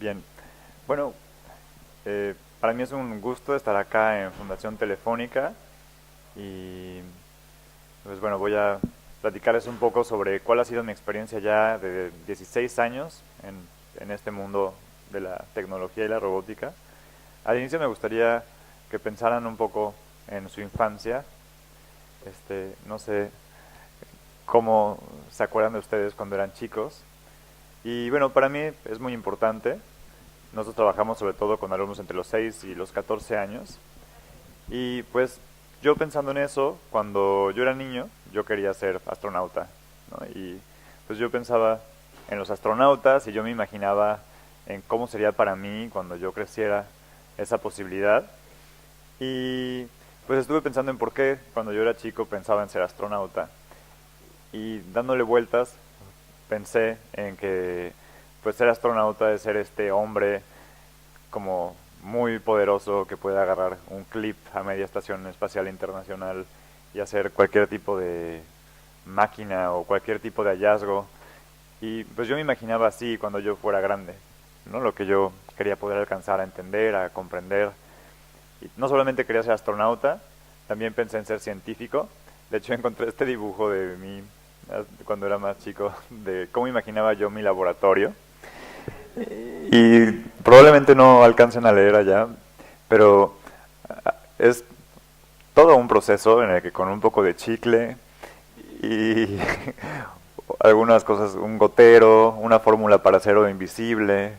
Bien. Bueno, para mí es un gusto estar acá en Fundación Telefónica y pues bueno, voy a platicarles un poco sobre cuál ha sido mi experiencia ya de 16 años en este mundo de la tecnología y la robótica. Al inicio me gustaría que pensaran un poco en su infancia. No sé cómo se acuerdan de ustedes cuando eran chicos. Y bueno, para mí es muy importante. Nosotros trabajamos sobre todo con alumnos entre los 6 y los 14 años. Y pues yo pensando en eso, cuando yo era niño, yo quería ser astronauta, ¿no? Y pues yo pensaba en los astronautas y yo me imaginaba en cómo sería para mí cuando yo creciera esa posibilidad. Y pues estuve pensando en por qué cuando yo era chico pensaba en ser astronauta. Y dándole vueltas, pensé en que pues ser astronauta es ser este hombre como muy poderoso que puede agarrar un clip a media estación espacial internacional y hacer cualquier tipo de máquina o cualquier tipo de hallazgo. Y pues yo me imaginaba así cuando yo fuera grande, ¿no? Lo que yo quería poder alcanzar a entender, a comprender. Y no solamente quería ser astronauta, también pensé en ser científico. De hecho encontré este dibujo de mí cuando era más chico, de cómo imaginaba yo mi laboratorio. Y probablemente no alcancen a leer allá, pero es todo un proceso en el que con un poco de chicle y algunas cosas, un gotero, una fórmula para acero invisible,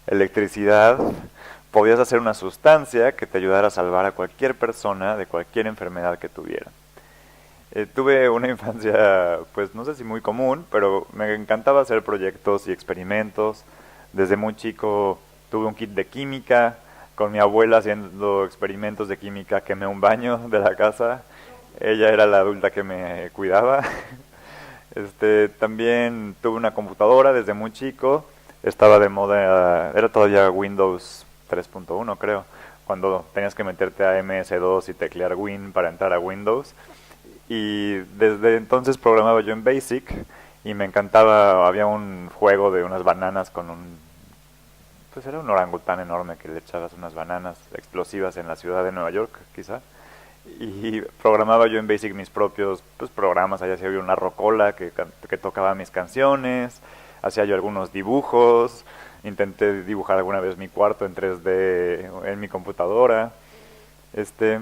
electricidad, podías hacer una sustancia que te ayudara a salvar a cualquier persona de cualquier enfermedad que tuviera. Tuve una infancia, pues no sé si muy común, pero me encantaba hacer proyectos y experimentos. Desde muy chico tuve un kit de química, con mi abuela haciendo experimentos de química, quemé un baño de la casa. Ella era la adulta que me cuidaba. También tuve una computadora desde muy chico. Estaba de moda, era todavía Windows 3.1 creo, cuando tenías que meterte a MS2 y teclear Win para entrar a Windows. Y desde entonces programaba yo en Basic y me encantaba, había un juego de unas bananas con pues era un orangután enorme que le echabas unas bananas explosivas en la ciudad de Nueva York, quizá. Y programaba yo en Basic mis propios pues, programas, allá hacía yo una rocola que tocaba mis canciones, hacía yo algunos dibujos, intenté dibujar alguna vez mi cuarto en 3D en mi computadora. Este,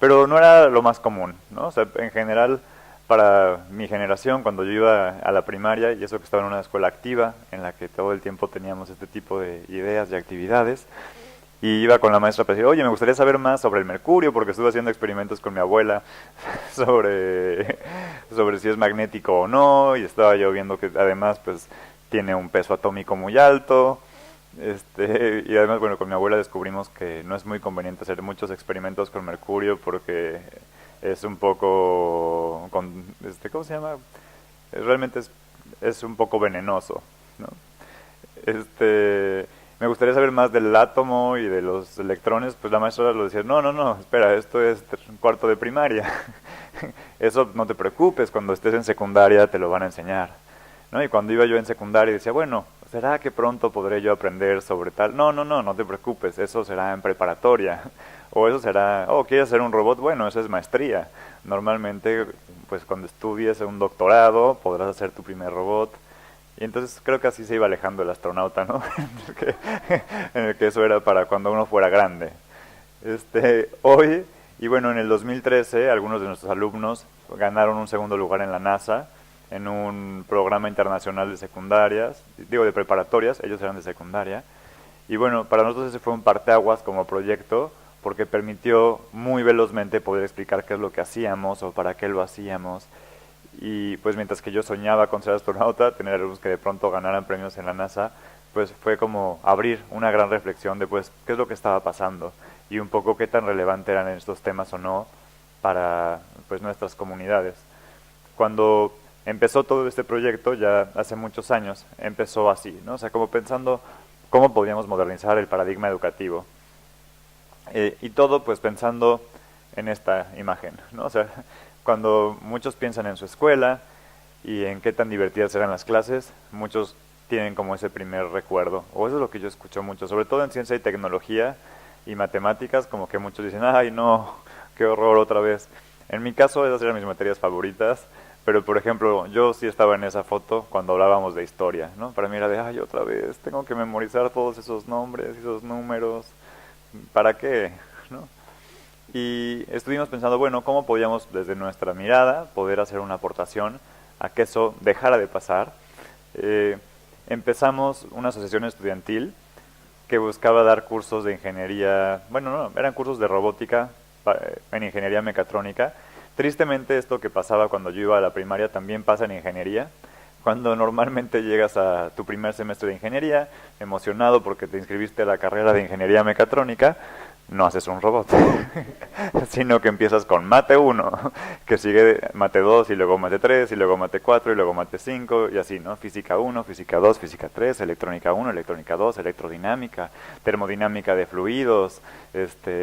pero no era lo más común, ¿no? O sea, en general, para mi generación, cuando yo iba a la primaria, y eso que estaba en una escuela activa, en la que todo el tiempo teníamos este tipo de ideas y actividades, y iba con la maestra para decir, oye, me gustaría saber más sobre el mercurio, porque estuve haciendo experimentos con mi abuela sobre, sobre si es magnético o no, y estaba yo viendo que además, pues, tiene un peso atómico muy alto, y además, bueno, con mi abuela descubrimos que no es muy conveniente hacer muchos experimentos con mercurio porque es un poco, ¿cómo se llama? Realmente es un poco venenoso, ¿no? Me gustaría saber más del átomo y de los electrones, pues la maestra lo decía, no, no, no, espera, esto es un cuarto de primaria. Eso no te preocupes, cuando estés en secundaria te lo van a enseñar, ¿no? Y cuando iba yo en secundaria decía, bueno, ¿será que pronto podré yo aprender sobre tal? No, no, no, no te preocupes, eso será en preparatoria. O eso será, oh, ¿quieres hacer un robot? Bueno, eso es maestría. Normalmente, pues cuando estudies un doctorado, podrás hacer tu primer robot. Y entonces creo que así se iba alejando el astronauta, ¿no? En el que eso era para cuando uno fuera grande. Hoy, y bueno, en el 2013, algunos de nuestros alumnos ganaron un segundo lugar en la NASA, en un programa internacional de secundarias, digo de preparatorias, ellos eran de secundaria. Y bueno, para nosotros ese fue un parteaguas como proyecto, porque permitió muy velozmente poder explicar qué es lo que hacíamos o para qué lo hacíamos. Y pues mientras que yo soñaba con ser astronauta, tener alumnos que de pronto ganaran premios en la NASA, pues fue como abrir una gran reflexión de pues qué es lo que estaba pasando y un poco qué tan relevante eran estos temas o no para pues nuestras comunidades. Cuando empezó todo este proyecto, ya hace muchos años, empezó así, ¿no? O sea, como pensando cómo podíamos modernizar el paradigma educativo. Y todo pues pensando en esta imagen, ¿no? O sea, cuando muchos piensan en su escuela y en qué tan divertidas eran las clases, muchos tienen como ese primer recuerdo, o eso es lo que yo escucho mucho, sobre todo en ciencia y tecnología y matemáticas, como que muchos dicen, ay no, qué horror otra vez. En mi caso esas eran mis materias favoritas, pero por ejemplo yo sí estaba en esa foto cuando hablábamos de historia, ¿no? Para mí era de, ay otra vez, tengo que memorizar todos esos nombres, esos números, ¿para qué? ¿No? Y estuvimos pensando, bueno, ¿cómo podíamos desde nuestra mirada poder hacer una aportación a que eso dejara de pasar? Eh, Empezamos una asociación estudiantil que buscaba dar cursos de ingeniería, bueno, no, eran cursos de robótica en ingeniería mecatrónica. Tristemente esto que pasaba cuando yo iba a la primaria también pasa en ingeniería. Cuando normalmente llegas a tu primer semestre de ingeniería, emocionado porque te inscribiste a la carrera de ingeniería mecatrónica, no haces un robot, sino que empiezas con mate 1, que sigue mate 2 y luego mate 3 y luego mate 4 y luego mate 5 y así, ¿no? Física 1, física 2, física 3, electrónica 1, electrónica 2, electrodinámica, termodinámica de fluidos,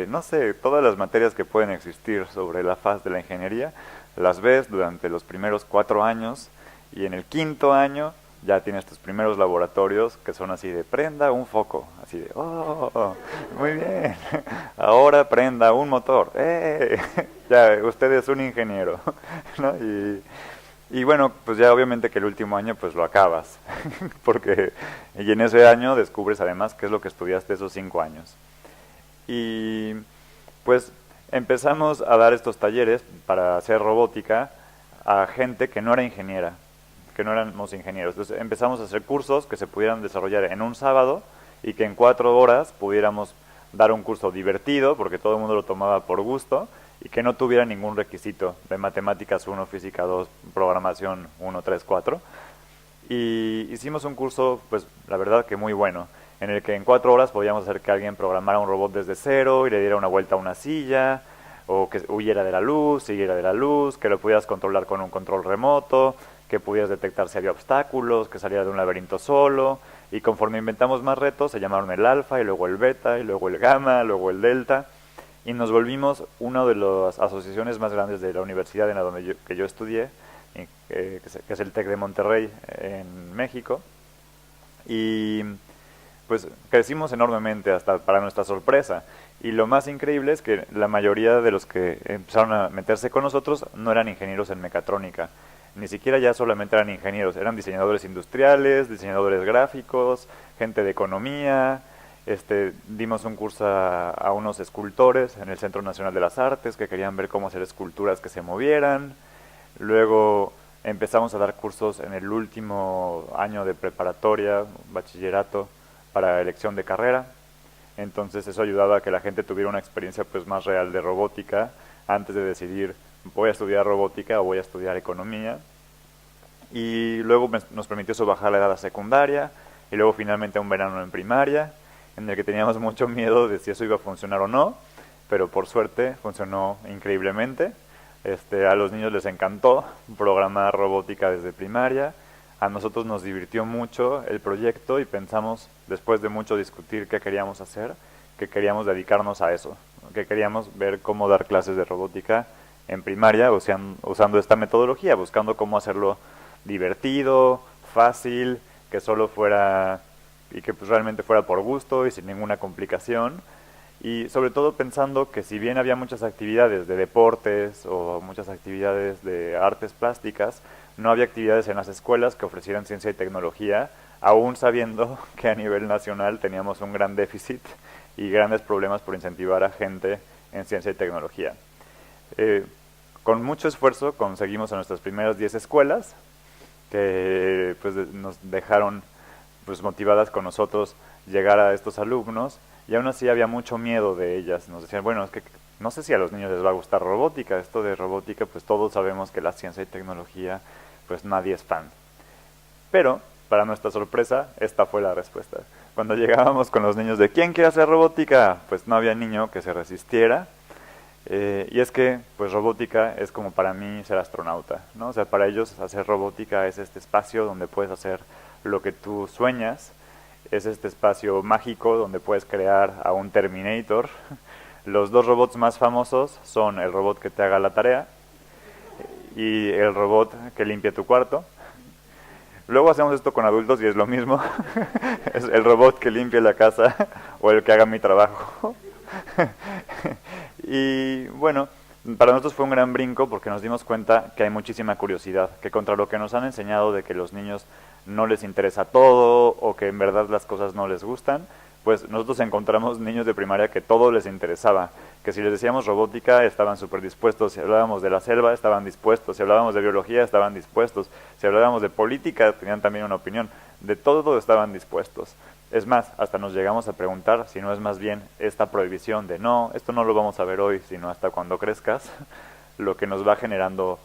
no sé, todas las materias que pueden existir sobre la faz de la ingeniería, las ves durante los primeros 4 años y en el quinto año ya tienes tus primeros laboratorios que son así de prenda un foco, así de, oh, muy bien, ahora prenda un motor, ya, usted es un ingeniero, ¿no? Y bueno, pues ya obviamente que el último año pues lo acabas, porque y en ese año descubres además qué es lo que estudiaste esos 5 años. Y pues empezamos a dar estos talleres para hacer robótica a gente que no era ingeniera, que no éramos ingenieros. Entonces empezamos a hacer cursos que se pudieran desarrollar en un sábado y que en 4 horas pudiéramos dar un curso divertido, porque todo el mundo lo tomaba por gusto, y que no tuviera ningún requisito de matemáticas 1, física 2, programación 1, 3, 4. Y hicimos un curso, pues la verdad que muy bueno, en el que en 4 horas podíamos hacer que alguien programara un robot desde cero y le diera una vuelta a una silla, o que huyera de la luz, siguiera de la luz, que lo pudieras controlar con un control remoto, que pudieras detectar si había obstáculos, que saliera de un laberinto solo, y conforme inventamos más retos, se llamaron el alfa, y luego el beta, y luego el gamma, luego el delta, y nos volvimos una de las asociaciones más grandes de la universidad en la donde yo estudié, que es el TEC de Monterrey, en México, y pues crecimos enormemente hasta para nuestra sorpresa. Y lo más increíble es que la mayoría de los que empezaron a meterse con nosotros no eran ingenieros en mecatrónica, ni siquiera ya solamente eran ingenieros, eran diseñadores industriales, diseñadores gráficos, gente de economía. Dimos un curso a unos escultores en el Centro Nacional de las Artes que querían ver cómo hacer esculturas que se movieran. Luego empezamos a dar cursos en el último año de preparatoria, bachillerato, para elección de carrera. Entonces eso ayudaba a que la gente tuviera una experiencia pues más real de robótica antes de decidir voy a estudiar robótica o voy a estudiar economía. Y luego nos permitió eso bajar la edad a secundaria y luego finalmente un verano en primaria en el que teníamos mucho miedo de si eso iba a funcionar o no, pero por suerte funcionó increíblemente. A los niños les encantó programar robótica desde primaria. A nosotros nos divirtió mucho el proyecto y pensamos, después de mucho discutir qué queríamos hacer, que queríamos dedicarnos a eso, que queríamos ver cómo dar clases de robótica en primaria usando esta metodología, buscando cómo hacerlo divertido, fácil, que solo fuera y que pues realmente fuera por gusto y sin ninguna complicación. Y sobre todo pensando que si bien había muchas actividades de deportes o muchas actividades de artes plásticas, no había actividades en las escuelas que ofrecieran ciencia y tecnología, aún sabiendo que a nivel nacional teníamos un gran déficit y grandes problemas por incentivar a gente en ciencia y tecnología. Con mucho esfuerzo conseguimos a nuestras primeras 10 escuelas que pues nos dejaron pues motivadas con nosotros llegar a estos alumnos, y aún así había mucho miedo de ellas. Nos decían, bueno, es que no sé si a los niños les va a gustar robótica, esto de robótica pues todos sabemos que la ciencia y tecnología pues nadie es fan. Pero, para nuestra sorpresa, esta fue la respuesta. Cuando llegábamos con los niños de ¿quién quiere hacer robótica? Pues no había niño que se resistiera. Y es que, pues robótica es como para mí ser astronauta, ¿no? O sea, para ellos hacer robótica es este espacio donde puedes hacer lo que tú sueñas, es este espacio mágico donde puedes crear a un Terminator. Los dos robots más famosos son el robot que te haga la tarea y el robot que limpia tu cuarto. Luego hacemos esto con adultos y es lo mismo. Es el robot que limpie la casa o el que haga mi trabajo. Y bueno, para nosotros fue un gran brinco porque nos dimos cuenta que hay muchísima curiosidad, que contra lo que nos han enseñado de que los niños no les interesa todo o que en verdad las cosas no les gustan, pues nosotros encontramos niños de primaria que todo les interesaba, que si les decíamos robótica estaban súper dispuestos, si hablábamos de la selva estaban dispuestos, si hablábamos de biología estaban dispuestos, si hablábamos de política tenían también una opinión, de todo estaban dispuestos. Es más, hasta nos llegamos a preguntar si no es más bien esta prohibición de no, esto no lo vamos a ver hoy, sino hasta cuando crezcas, lo que nos va generando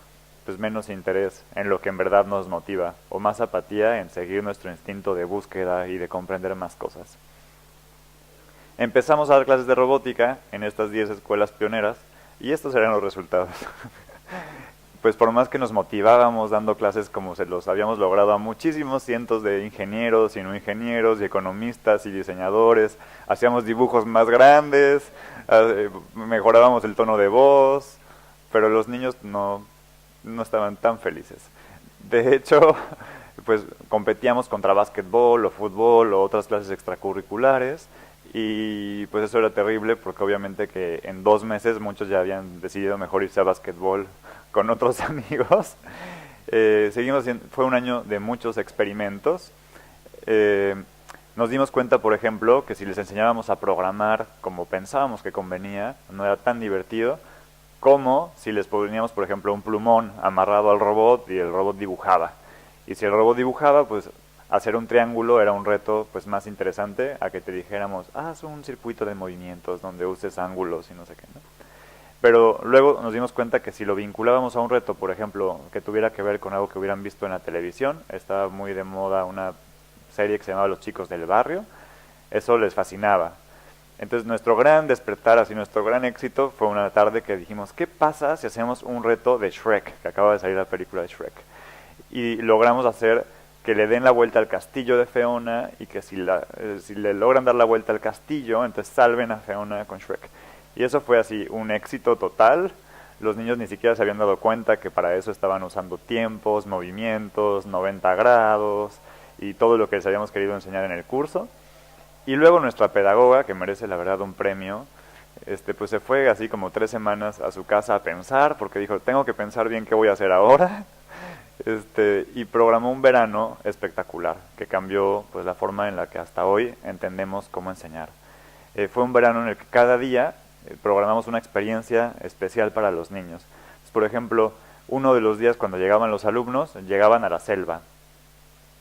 pues menos interés en lo que en verdad nos motiva, o más apatía en seguir nuestro instinto de búsqueda y de comprender más cosas. Empezamos a dar clases de robótica en estas 10 escuelas pioneras y estos eran los resultados. Pues por más que nos motivábamos dando clases como se los habíamos logrado a muchísimos cientos de ingenieros y no ingenieros y economistas y diseñadores, hacíamos dibujos más grandes, mejorábamos el tono de voz, pero los niños no estaban tan felices. De hecho, pues competíamos contra básquetbol o fútbol o otras clases extracurriculares y pues eso era terrible porque obviamente que en 2 meses muchos ya habían decidido mejor irse a básquetbol con otros amigos. Fue un año de muchos experimentos. Nos dimos cuenta, por ejemplo, que si les enseñábamos a programar como pensábamos que convenía, no era tan divertido como si les poníamos, por ejemplo, un plumón amarrado al robot y el robot dibujaba. Y si el robot dibujaba, pues hacer un triángulo era un reto pues más interesante a que te dijéramos, haz un circuito de movimientos donde uses ángulos y no sé qué, ¿no? Pero luego nos dimos cuenta que si lo vinculábamos a un reto, por ejemplo, que tuviera que ver con algo que hubieran visto en la televisión, estaba muy de moda una serie que se llamaba Los Chicos del Barrio, eso les fascinaba. Entonces nuestro gran despertar, así nuestro gran éxito, fue una tarde que dijimos, ¿qué pasa si hacemos un reto de Shrek? Que acaba de salir la película de Shrek. Y logramos hacer que le den la vuelta al castillo de Fiona y que si le logran dar la vuelta al castillo, entonces salven a Fiona con Shrek. Y eso fue así, un éxito total. Los niños ni siquiera se habían dado cuenta que para eso estaban usando tiempos, movimientos, 90 grados y todo lo que les habíamos querido enseñar en el curso. Y luego nuestra pedagoga, que merece la verdad un premio, pues se fue así como 3 semanas a su casa a pensar, porque dijo, tengo que pensar bien qué voy a hacer ahora. Y programó un verano espectacular, que cambió pues la forma en la que hasta hoy entendemos cómo enseñar. Fue un verano en el que cada día programamos una experiencia especial para los niños. Por ejemplo, uno de los días cuando llegaban los alumnos, llegaban a la selva.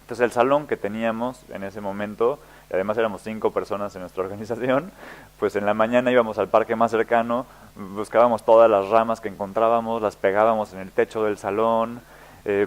Entonces el salón que teníamos en ese momento, y además éramos 5 personas en nuestra organización, pues en la mañana íbamos al parque más cercano, buscábamos todas las ramas que encontrábamos, las pegábamos en el techo del salón,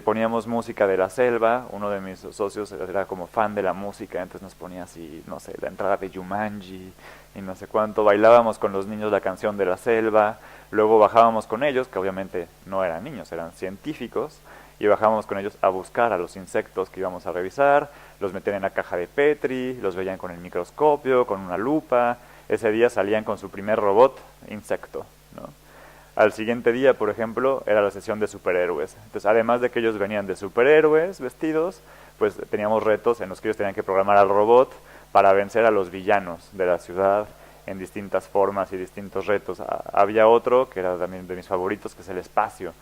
poníamos música de la selva. Uno de mis socios era como fan de la música, entonces nos ponía así, no sé, la entrada de Jumanji y no sé cuánto, bailábamos con los niños la canción de la selva, luego bajábamos con ellos, que obviamente no eran niños, eran científicos, y bajábamos con ellos a buscar a los insectos que íbamos a revisar, los metían en la caja de Petri, los veían con el microscopio, con una lupa. Ese día salían con su primer robot insecto, ¿no? Al siguiente día, por ejemplo, era la sesión de superhéroes. Entonces, además de que ellos venían de superhéroes vestidos, pues teníamos retos en los que ellos tenían que programar al robot para vencer a los villanos de la ciudad en distintas formas y distintos retos. Había otro que era también de mis favoritos, que es el espacio.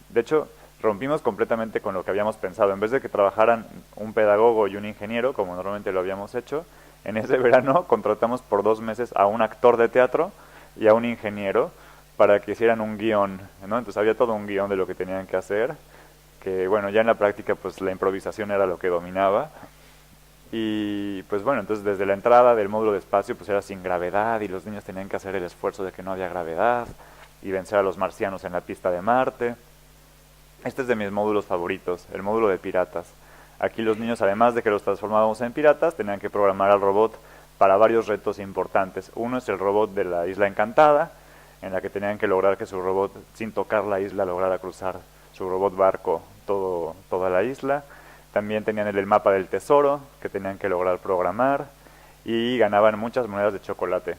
De hecho, rompimos completamente con lo que habíamos pensado. En vez de que trabajaran un pedagogo y un ingeniero, como normalmente lo habíamos hecho, en ese verano contratamos por 2 meses a un actor de teatro y a un ingeniero para que hicieran un guión, ¿no? Entonces había todo un guión de lo que tenían que hacer, que bueno, ya en la práctica pues la improvisación era lo que dominaba. Y pues bueno, entonces desde la entrada del módulo de espacio pues era sin gravedad y los niños tenían que hacer el esfuerzo de que no había gravedad y vencer a los marcianos en la pista de Marte. Este es de mis módulos favoritos, el módulo de piratas. Aquí los niños, además de que los transformábamos en piratas, tenían que programar al robot para varios retos importantes. Uno es el robot de la Isla Encantada, en la que tenían que lograr que su robot, sin tocar la isla, lograra cruzar su robot barco toda la isla. También tenían el mapa del tesoro, que tenían que lograr programar, y ganaban muchas monedas de chocolate,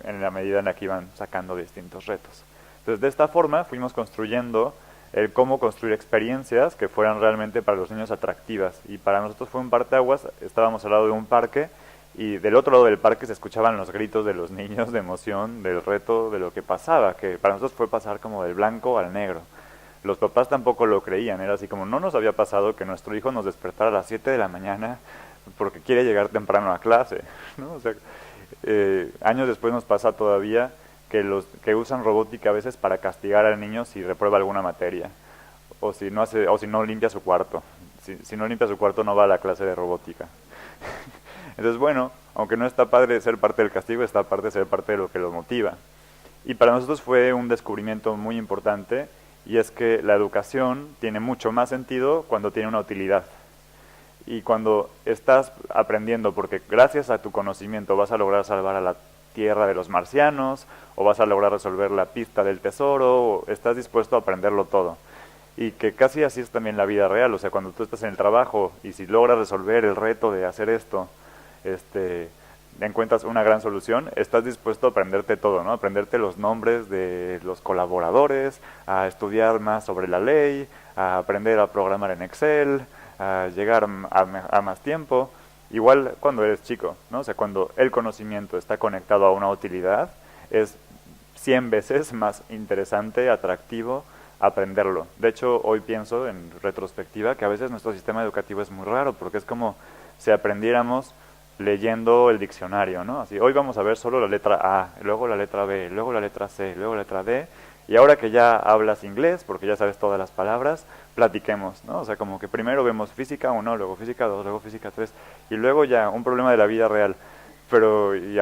en la medida en la que iban sacando distintos retos. Entonces, de esta forma, fuimos construyendo el cómo construir experiencias que fueran realmente para los niños atractivas. Y para nosotros fue un parteaguas, estábamos al lado de un parque y del otro lado del parque se escuchaban los gritos de los niños de emoción, del reto, de lo que pasaba, que para nosotros fue pasar como del blanco al negro. Los papás tampoco lo creían, era así como no nos había pasado que nuestro hijo nos despertara a las 7 de la mañana porque quiere llegar temprano a clase, ¿no? O sea, años después nos pasa todavía que los que usan robótica a veces para castigar al niño si reprueba alguna materia o si no hace o si no limpia su cuarto. Si no limpia su cuarto no va a la clase de robótica. Entonces, bueno, aunque no está padre ser parte del castigo, está padre ser parte de lo que lo motiva. Y para nosotros fue un descubrimiento muy importante, y es que la educación tiene mucho más sentido cuando tiene una utilidad. Y cuando estás aprendiendo, porque gracias a tu conocimiento vas a lograr salvar a la Tierra de los marcianos, o vas a lograr resolver la pista del tesoro, o estás dispuesto a aprenderlo todo. Y que casi así es también la vida real, o sea, cuando tú estás en el trabajo y si logras resolver el reto de hacer esto, encuentras una gran solución, estás dispuesto a aprenderte todo, ¿no? Aprenderte los nombres de los colaboradores, a estudiar más sobre la ley, a aprender a programar en Excel, a llegar a más tiempo. Igual cuando eres chico, ¿no? O sea, cuando el conocimiento está conectado a una utilidad, es 100 veces más interesante, atractivo aprenderlo. De hecho, hoy pienso en retrospectiva que a veces nuestro sistema educativo es muy raro, porque es como si aprendiéramos leyendo el diccionario, ¿no? Así, hoy vamos a ver solo la letra A, luego la letra B, luego la letra C, luego la letra D, y ahora que ya hablas inglés, porque ya sabes todas las palabras, platiquemos, ¿no? O sea, como que primero vemos física 1, luego física 2, luego física 3, y luego ya un problema de la vida real. Pero, ¿y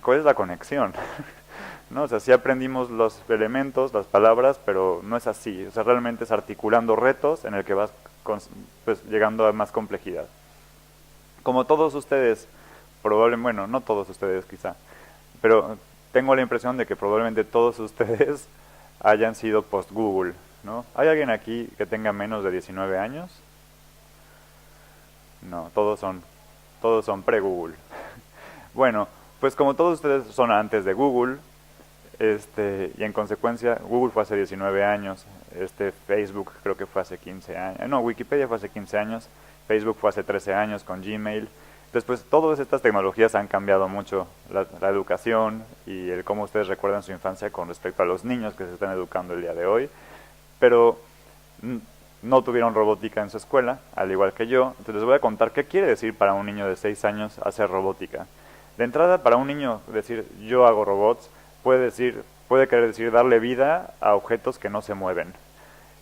cuál es la conexión? ¿No? O sea, sí aprendimos los elementos, las palabras, pero no es así. O sea, realmente es articulando retos en el que vas pues, llegando a más complejidad. Como todos ustedes, probablemente, bueno, no todos ustedes quizá, pero tengo la impresión de que probablemente todos ustedes hayan sido post-Google, ¿no? ¿Hay alguien aquí que tenga menos de 19 años? No, todos son pre-Google. Bueno, pues como todos ustedes son antes de Google, y en consecuencia, Google fue hace 19 años, Facebook creo que fue hace 15 años, no, Wikipedia fue hace 15 años, Facebook fue hace 13 años con Gmail. Después, todas estas tecnologías han cambiado mucho la educación y el cómo ustedes recuerdan su infancia con respecto a los niños que se están educando el día de hoy, pero no tuvieron robótica en su escuela, al igual que yo. Entonces les voy a contar qué quiere decir para un niño de 6 años hacer robótica. De entrada, para un niño decir yo hago robots, puede querer decir darle vida a objetos que no se mueven.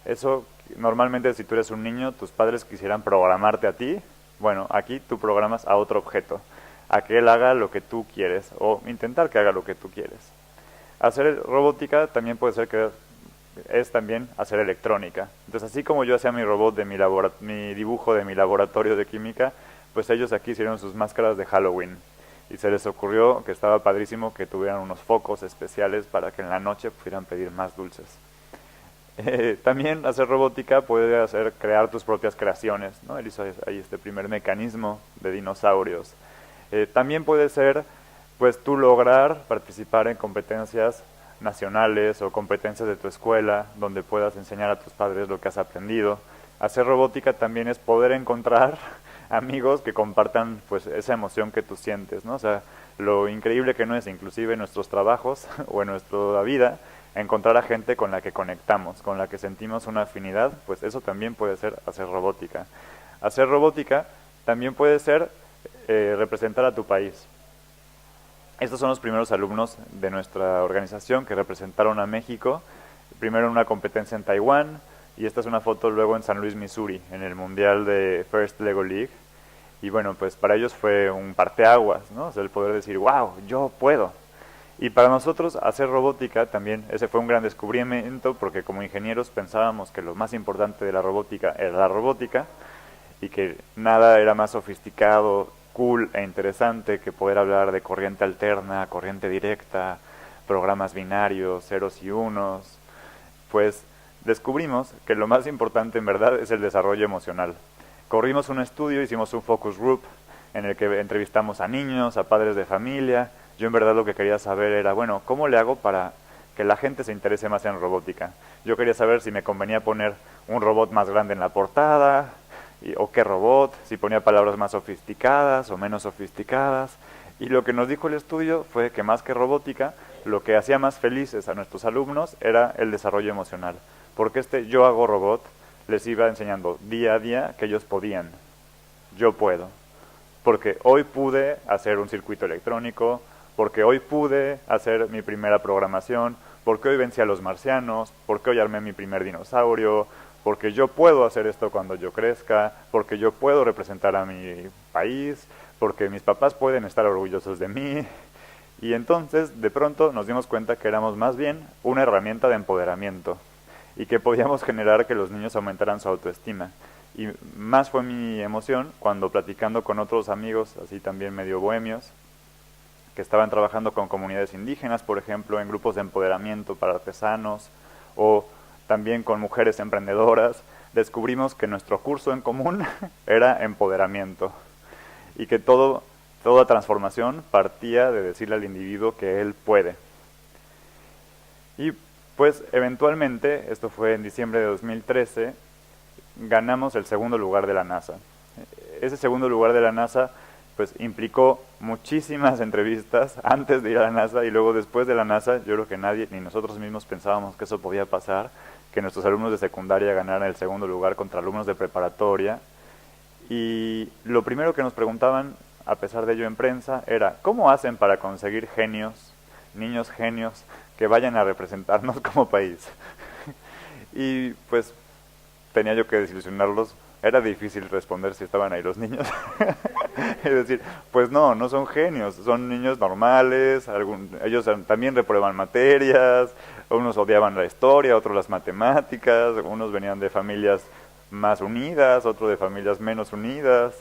Eso, normalmente si tú eres un niño, tus padres quisieran programarte a ti. Bueno, aquí tú programas a otro objeto, a que él haga lo que tú quieres, o intentar que haga lo que tú quieres. Hacer robótica también puede ser que es también hacer electrónica. Entonces, así como yo hacía mi robot de mi dibujo de mi laboratorio de química, pues ellos aquí hicieron sus máscaras de Halloween. Y se les ocurrió que estaba padrísimo que tuvieran unos focos especiales para que en la noche pudieran pedir más dulces. También hacer robótica puede hacer crear tus propias creaciones, ¿no? Él hizo ahí este primer mecanismo de dinosaurios. También puede ser, pues, tú lograr participar en competencias nacionales o competencias de tu escuela, donde puedas enseñar a tus padres lo que has aprendido. Hacer robótica también es poder encontrar amigos que compartan pues esa emoción que tú sientes, ¿no? O sea, lo increíble que no es, inclusive en nuestros trabajos o en nuestra vida, encontrar a gente con la que conectamos, con la que sentimos una afinidad, pues eso también puede ser hacer robótica. Hacer robótica también puede ser representar a tu país. Estos son los primeros alumnos de nuestra organización que representaron a México, primero en una competencia en Taiwán, y esta es una foto luego en San Luis, Missouri, en el Mundial de First Lego League. Y bueno, pues para ellos fue un parteaguas, ¿no? O sea, el poder decir, wow, yo puedo. Y para nosotros hacer robótica también, ese fue un gran descubrimiento, porque como ingenieros pensábamos que lo más importante de la robótica era la robótica, y que nada era más sofisticado, cool e interesante que poder hablar de corriente alterna, corriente directa, programas binarios, ceros y unos. Pues descubrimos que lo más importante en verdad es el desarrollo emocional. Corrimos un estudio, hicimos un focus group en el que entrevistamos a niños, a padres de familia. Yo en verdad lo que quería saber era, bueno, ¿cómo le hago para que la gente se interese más en robótica. Yo quería saber si me convenía poner un robot más grande en la portada, o qué robot, si ponía palabras más sofisticadas o menos sofisticadas. Y lo que nos dijo el estudio fue que más que robótica, lo que hacía más felices a nuestros alumnos era el desarrollo emocional. Porque este Yo Hago Robot les iba enseñando día a día que ellos podían. Yo puedo. Porque hoy pude hacer un circuito electrónico, porque hoy pude hacer mi primera programación, porque hoy vencí a los marcianos, porque hoy armé mi primer dinosaurio, porque yo puedo hacer esto cuando yo crezca, porque yo puedo representar a mi país, porque mis papás pueden estar orgullosos de mí. Y entonces, de pronto, nos dimos cuenta que éramos más bien una herramienta de empoderamiento y que podíamos generar que los niños aumentaran su autoestima. Y más fue mi emoción cuando, platicando con otros amigos, así también medio bohemios, que estaban trabajando con comunidades indígenas, por ejemplo, en grupos de empoderamiento para artesanos, o también con mujeres emprendedoras, descubrimos que nuestro curso en común era empoderamiento y que toda transformación partía de decirle al individuo que él puede. Y pues eventualmente, esto fue en diciembre de 2013, ganamos el segundo lugar de la NASA. Ese segundo lugar de la NASA pues implicó muchísimas entrevistas antes de ir a la NASA y luego después de la NASA. Yo creo que nadie, ni nosotros mismos, pensábamos que eso podía pasar, que nuestros alumnos de secundaria ganaran el segundo lugar contra alumnos de preparatoria. Y lo primero que nos preguntaban, a pesar de ello en prensa, era ¿cómo hacen para conseguir genios, niños genios, que vayan a representarnos como país? Y pues tenía yo que desilusionarlos. Era difícil responder si estaban ahí los niños. Es decir, pues no son genios, son niños normales, ellos también reprueban materias, unos odiaban la historia, otros las matemáticas, unos venían de familias más unidas, otros de familias menos unidas.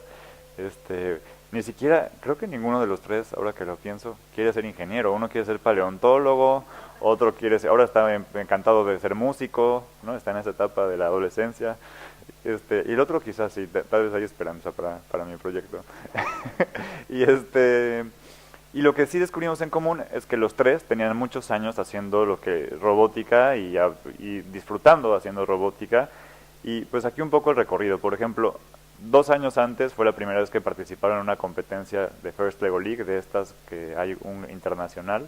Ni siquiera, creo que ninguno de los tres, ahora que lo pienso, quiere ser ingeniero. Uno quiere ser paleontólogo, otro ahora está encantado de ser músico, ¿no? Está en esa etapa de la adolescencia. Y el otro quizás sí, tal vez hay esperanza para mi proyecto. Y lo que sí descubrimos en común es que los tres tenían muchos años haciendo robótica y disfrutando haciendo robótica. Y pues aquí un poco el recorrido. Por ejemplo, 2 años antes fue la primera vez que participaron en una competencia de First Lego League, de estas que hay un internacional.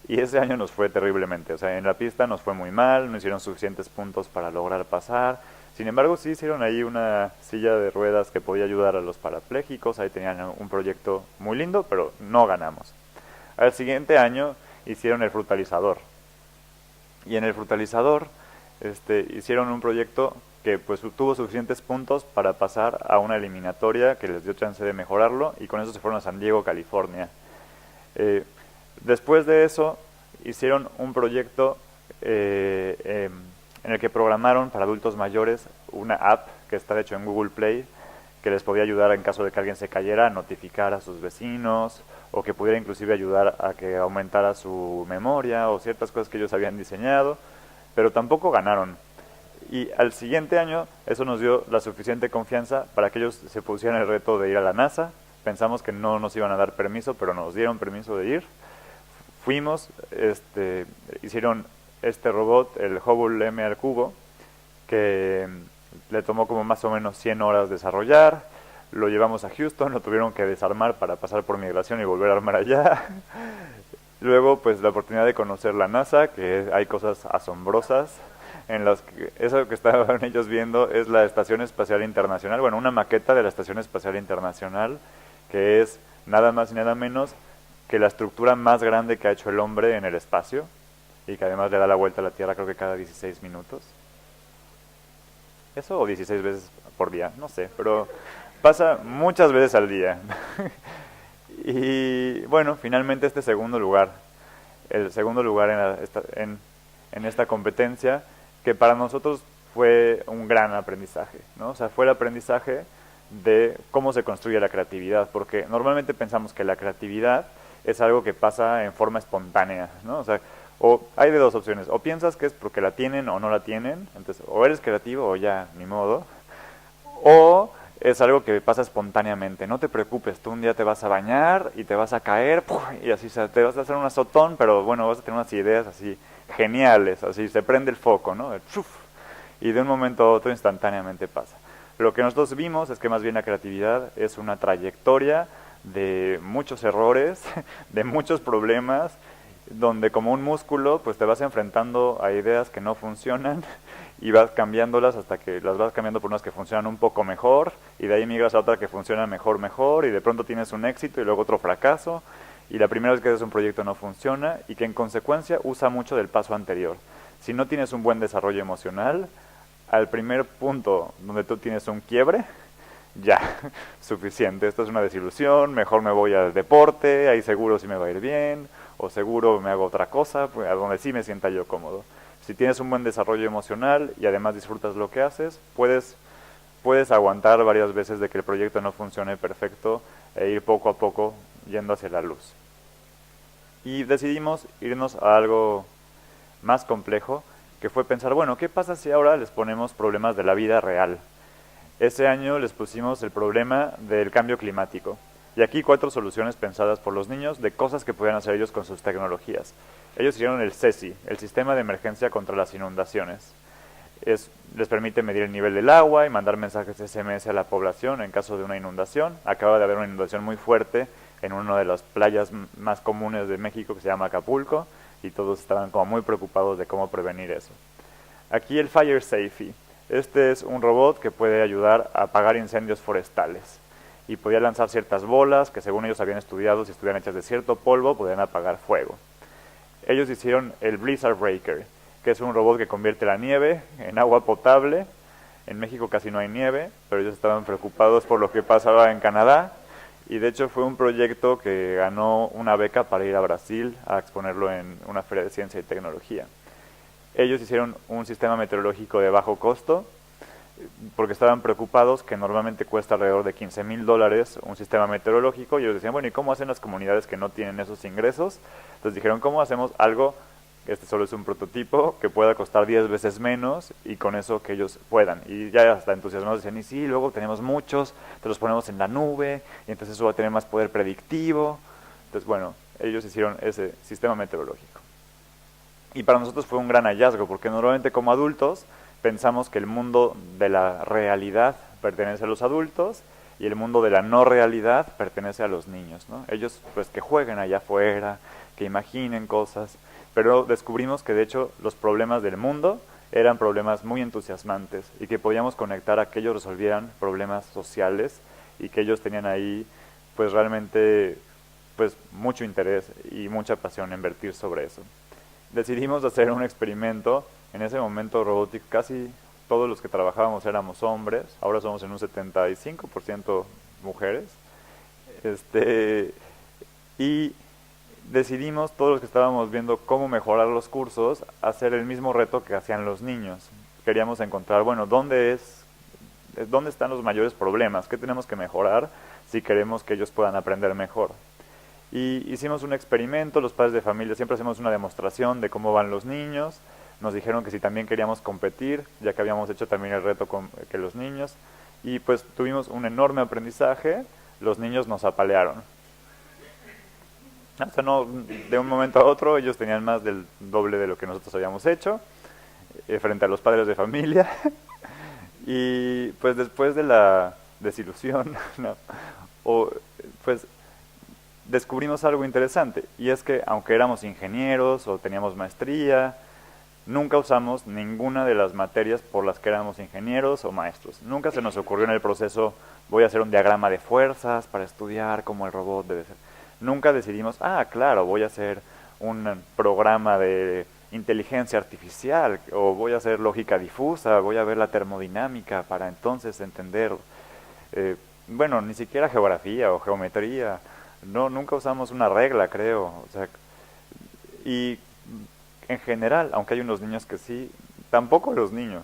Y ese año nos fue terriblemente. O sea, en la pista nos fue muy mal, no hicieron suficientes puntos para lograr pasar. Sin embargo, sí hicieron ahí una silla de ruedas que podía ayudar a los parapléjicos. Ahí tenían un proyecto muy lindo, pero no ganamos. Al siguiente año hicieron el frutalizador. Y en el frutalizador hicieron un proyecto que pues tuvo suficientes puntos para pasar a una eliminatoria que les dio chance de mejorarlo, y con eso se fueron a San Diego, California. Después de eso hicieron un proyecto en el que programaron para adultos mayores una app que está hecho en Google Play, que les podía ayudar en caso de que alguien se cayera a notificar a sus vecinos, o que pudiera inclusive ayudar a que aumentara su memoria o ciertas cosas que ellos habían diseñado, pero tampoco ganaron. Y al siguiente año eso nos dio la suficiente confianza para que ellos se pusieran el reto de ir a la NASA. Pensamos que no nos iban a dar permiso, pero nos dieron permiso de ir. Fuimos, hicieron este robot, el Hubble M al cubo, que le tomó como más o menos 100 horas desarrollar. Lo llevamos a Houston, lo tuvieron que desarmar para pasar por migración y volver a armar allá. Luego, pues la oportunidad de conocer la NASA, que hay cosas asombrosas en las que eso que estaban ellos viendo es la Estación Espacial Internacional, bueno, una maqueta de la Estación Espacial Internacional, que es nada más y nada menos que la estructura más grande que ha hecho el hombre en el espacio, y que además le da la vuelta a la Tierra creo que cada 16 minutos. Eso, o 16 veces por día, no sé, pero pasa muchas veces al día. Y bueno, finalmente este segundo lugar, el segundo lugar en esta competencia, que para nosotros fue un gran aprendizaje, ¿no? O sea, fue el aprendizaje de cómo se construye la creatividad, porque normalmente pensamos que la creatividad es algo que pasa en forma espontánea, ¿no? O sea, o hay de dos opciones, o piensas que es porque la tienen o no la tienen, entonces o eres creativo o ya, ni modo, o es algo que pasa espontáneamente. No te preocupes, tú un día te vas a bañar y te vas a caer, y así, o sea, te vas a hacer un azotón, pero bueno, vas a tener unas ideas así geniales, así se prende el foco, ¿no? Y de un momento a otro instantáneamente pasa. Lo que nosotros vimos es que más bien la creatividad es una trayectoria de muchos errores, de muchos problemas, donde como un músculo pues te vas enfrentando a ideas que no funcionan y vas cambiándolas hasta que las vas cambiando por unas que funcionan un poco mejor y de ahí migras a otra que funciona mejor y de pronto tienes un éxito y luego otro fracaso y la primera vez que haces un proyecto no funciona y que en consecuencia usa mucho del paso anterior. Si no tienes un buen desarrollo emocional, al primer punto donde tú tienes un quiebre, ya, suficiente, esto es una desilusión, mejor me voy al deporte, ahí seguro sí me va a ir bien, o seguro me hago otra cosa, pues, a donde sí me sienta yo cómodo. Si tienes un buen desarrollo emocional y además disfrutas lo que haces, puedes aguantar varias veces de que el proyecto no funcione perfecto e ir poco a poco yendo hacia la luz. Y decidimos irnos a algo más complejo, que fue pensar, bueno, ¿qué pasa si ahora les ponemos problemas de la vida real? Ese año les pusimos el problema del cambio climático. Y aquí 4 soluciones pensadas por los niños de cosas que podían hacer ellos con sus tecnologías. Ellos hicieron el CESI, el Sistema de Emergencia contra las Inundaciones. Les permite medir el nivel del agua y mandar mensajes SMS a la población en caso de una inundación. Acaba de haber una inundación muy fuerte en una de las playas más comunes de México que se llama Acapulco y todos estaban como muy preocupados de cómo prevenir eso. Aquí el Fire Safety. Este es un robot que puede ayudar a apagar incendios forestales y podía lanzar ciertas bolas que según ellos habían estudiado, si estuvieran hechas de cierto polvo, podían apagar fuego. Ellos hicieron el Blizzard Breaker, que es un robot que convierte la nieve en agua potable. En México casi no hay nieve, pero ellos estaban preocupados por lo que pasaba en Canadá y de hecho fue un proyecto que ganó una beca para ir a Brasil a exponerlo en una feria de ciencia y tecnología. Ellos hicieron un sistema meteorológico de bajo costo porque estaban preocupados que normalmente cuesta alrededor de $15,000 un sistema meteorológico y ellos decían, bueno, ¿y cómo hacen las comunidades que no tienen esos ingresos? Entonces dijeron, ¿cómo hacemos algo, este solo es un prototipo, que pueda costar 10 veces menos y con eso que ellos puedan? Y ya hasta entusiasmados decían, y sí, luego tenemos muchos, te los ponemos en la nube y entonces eso va a tener más poder predictivo. Entonces, bueno, ellos hicieron ese sistema meteorológico. Y para nosotros fue un gran hallazgo, porque normalmente como adultos pensamos que el mundo de la realidad pertenece a los adultos y el mundo de la no realidad pertenece a los niños, ¿no? Ellos pues que jueguen allá afuera, que imaginen cosas, pero descubrimos que de hecho los problemas del mundo eran problemas muy entusiasmantes y que podíamos conectar a que ellos resolvieran problemas sociales y que ellos tenían ahí pues realmente pues mucho interés y mucha pasión en invertir sobre eso. Decidimos hacer un experimento. En ese momento Robotics casi todos los que trabajábamos éramos hombres, ahora somos en un 75% mujeres. Y decidimos todos los que estábamos viendo cómo mejorar los cursos, hacer el mismo reto que hacían los niños. Queríamos encontrar, bueno, ¿dónde están los mayores problemas? ¿Qué tenemos que mejorar si queremos que ellos puedan aprender mejor? Y hicimos un experimento, los padres de familia siempre hacemos una demostración de cómo van los niños. Nos dijeron que si también queríamos competir, ya que habíamos hecho también el reto que los niños, y pues tuvimos un enorme aprendizaje, los niños nos apalearon. O sea, no, de un momento a otro ellos tenían más del doble de lo que nosotros habíamos hecho, frente a los padres de familia, y pues después de la desilusión, ¿no? Pues descubrimos algo interesante, y es que aunque éramos ingenieros o teníamos maestría, nunca usamos ninguna de las materias por las que éramos ingenieros o maestros. Nunca se nos ocurrió en el proceso, voy a hacer un diagrama de fuerzas para estudiar cómo el robot debe ser. Nunca decidimos, claro, voy a hacer un programa de inteligencia artificial, o voy a hacer lógica difusa, voy a ver la termodinámica para entonces entender, bueno, ni siquiera geografía o geometría. No, nunca usamos una regla, creo. O sea, y en general, aunque hay unos niños que sí, tampoco los niños.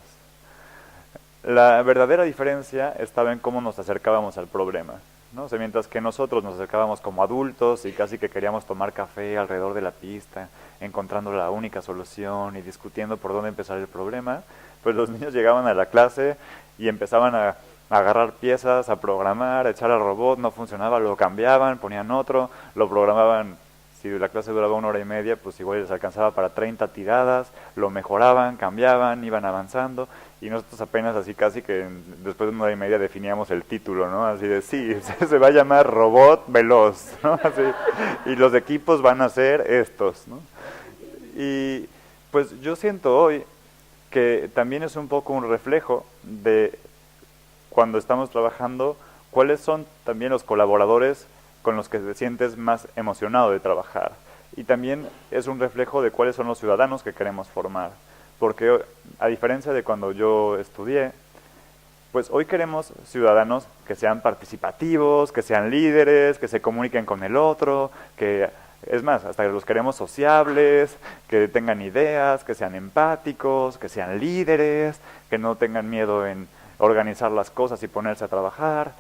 La verdadera diferencia estaba en cómo nos acercábamos al problema, ¿no? O sea, mientras que nosotros nos acercábamos como adultos y casi que queríamos tomar café alrededor de la pista, encontrando la única solución y discutiendo por dónde empezar el problema, pues los niños llegaban a la clase y empezaban a agarrar piezas, a programar, a echar al robot, no funcionaba, lo cambiaban, ponían otro, lo programaban si la clase duraba 1 hora y media, pues igual les alcanzaba para 30 tiradas, lo mejoraban, cambiaban, iban avanzando, y nosotros apenas así casi que después de 1 hora y media definíamos el título, ¿no? Así de, sí, se va a llamar Robot Veloz, ¿no? Así, y los equipos van a ser estos, ¿no? Y pues yo siento hoy que también es un poco un reflejo de cuando estamos trabajando, cuáles son también los colaboradores con los que te sientes más emocionado de trabajar. Y también es un reflejo de cuáles son los ciudadanos que queremos formar. Porque a diferencia de cuando yo estudié, pues hoy queremos ciudadanos que sean participativos, que sean líderes, que se comuniquen con el otro, que es más, hasta los queremos sociables, que tengan ideas, que sean empáticos, que sean líderes, que no tengan miedo en organizar las cosas y ponerse a trabajar.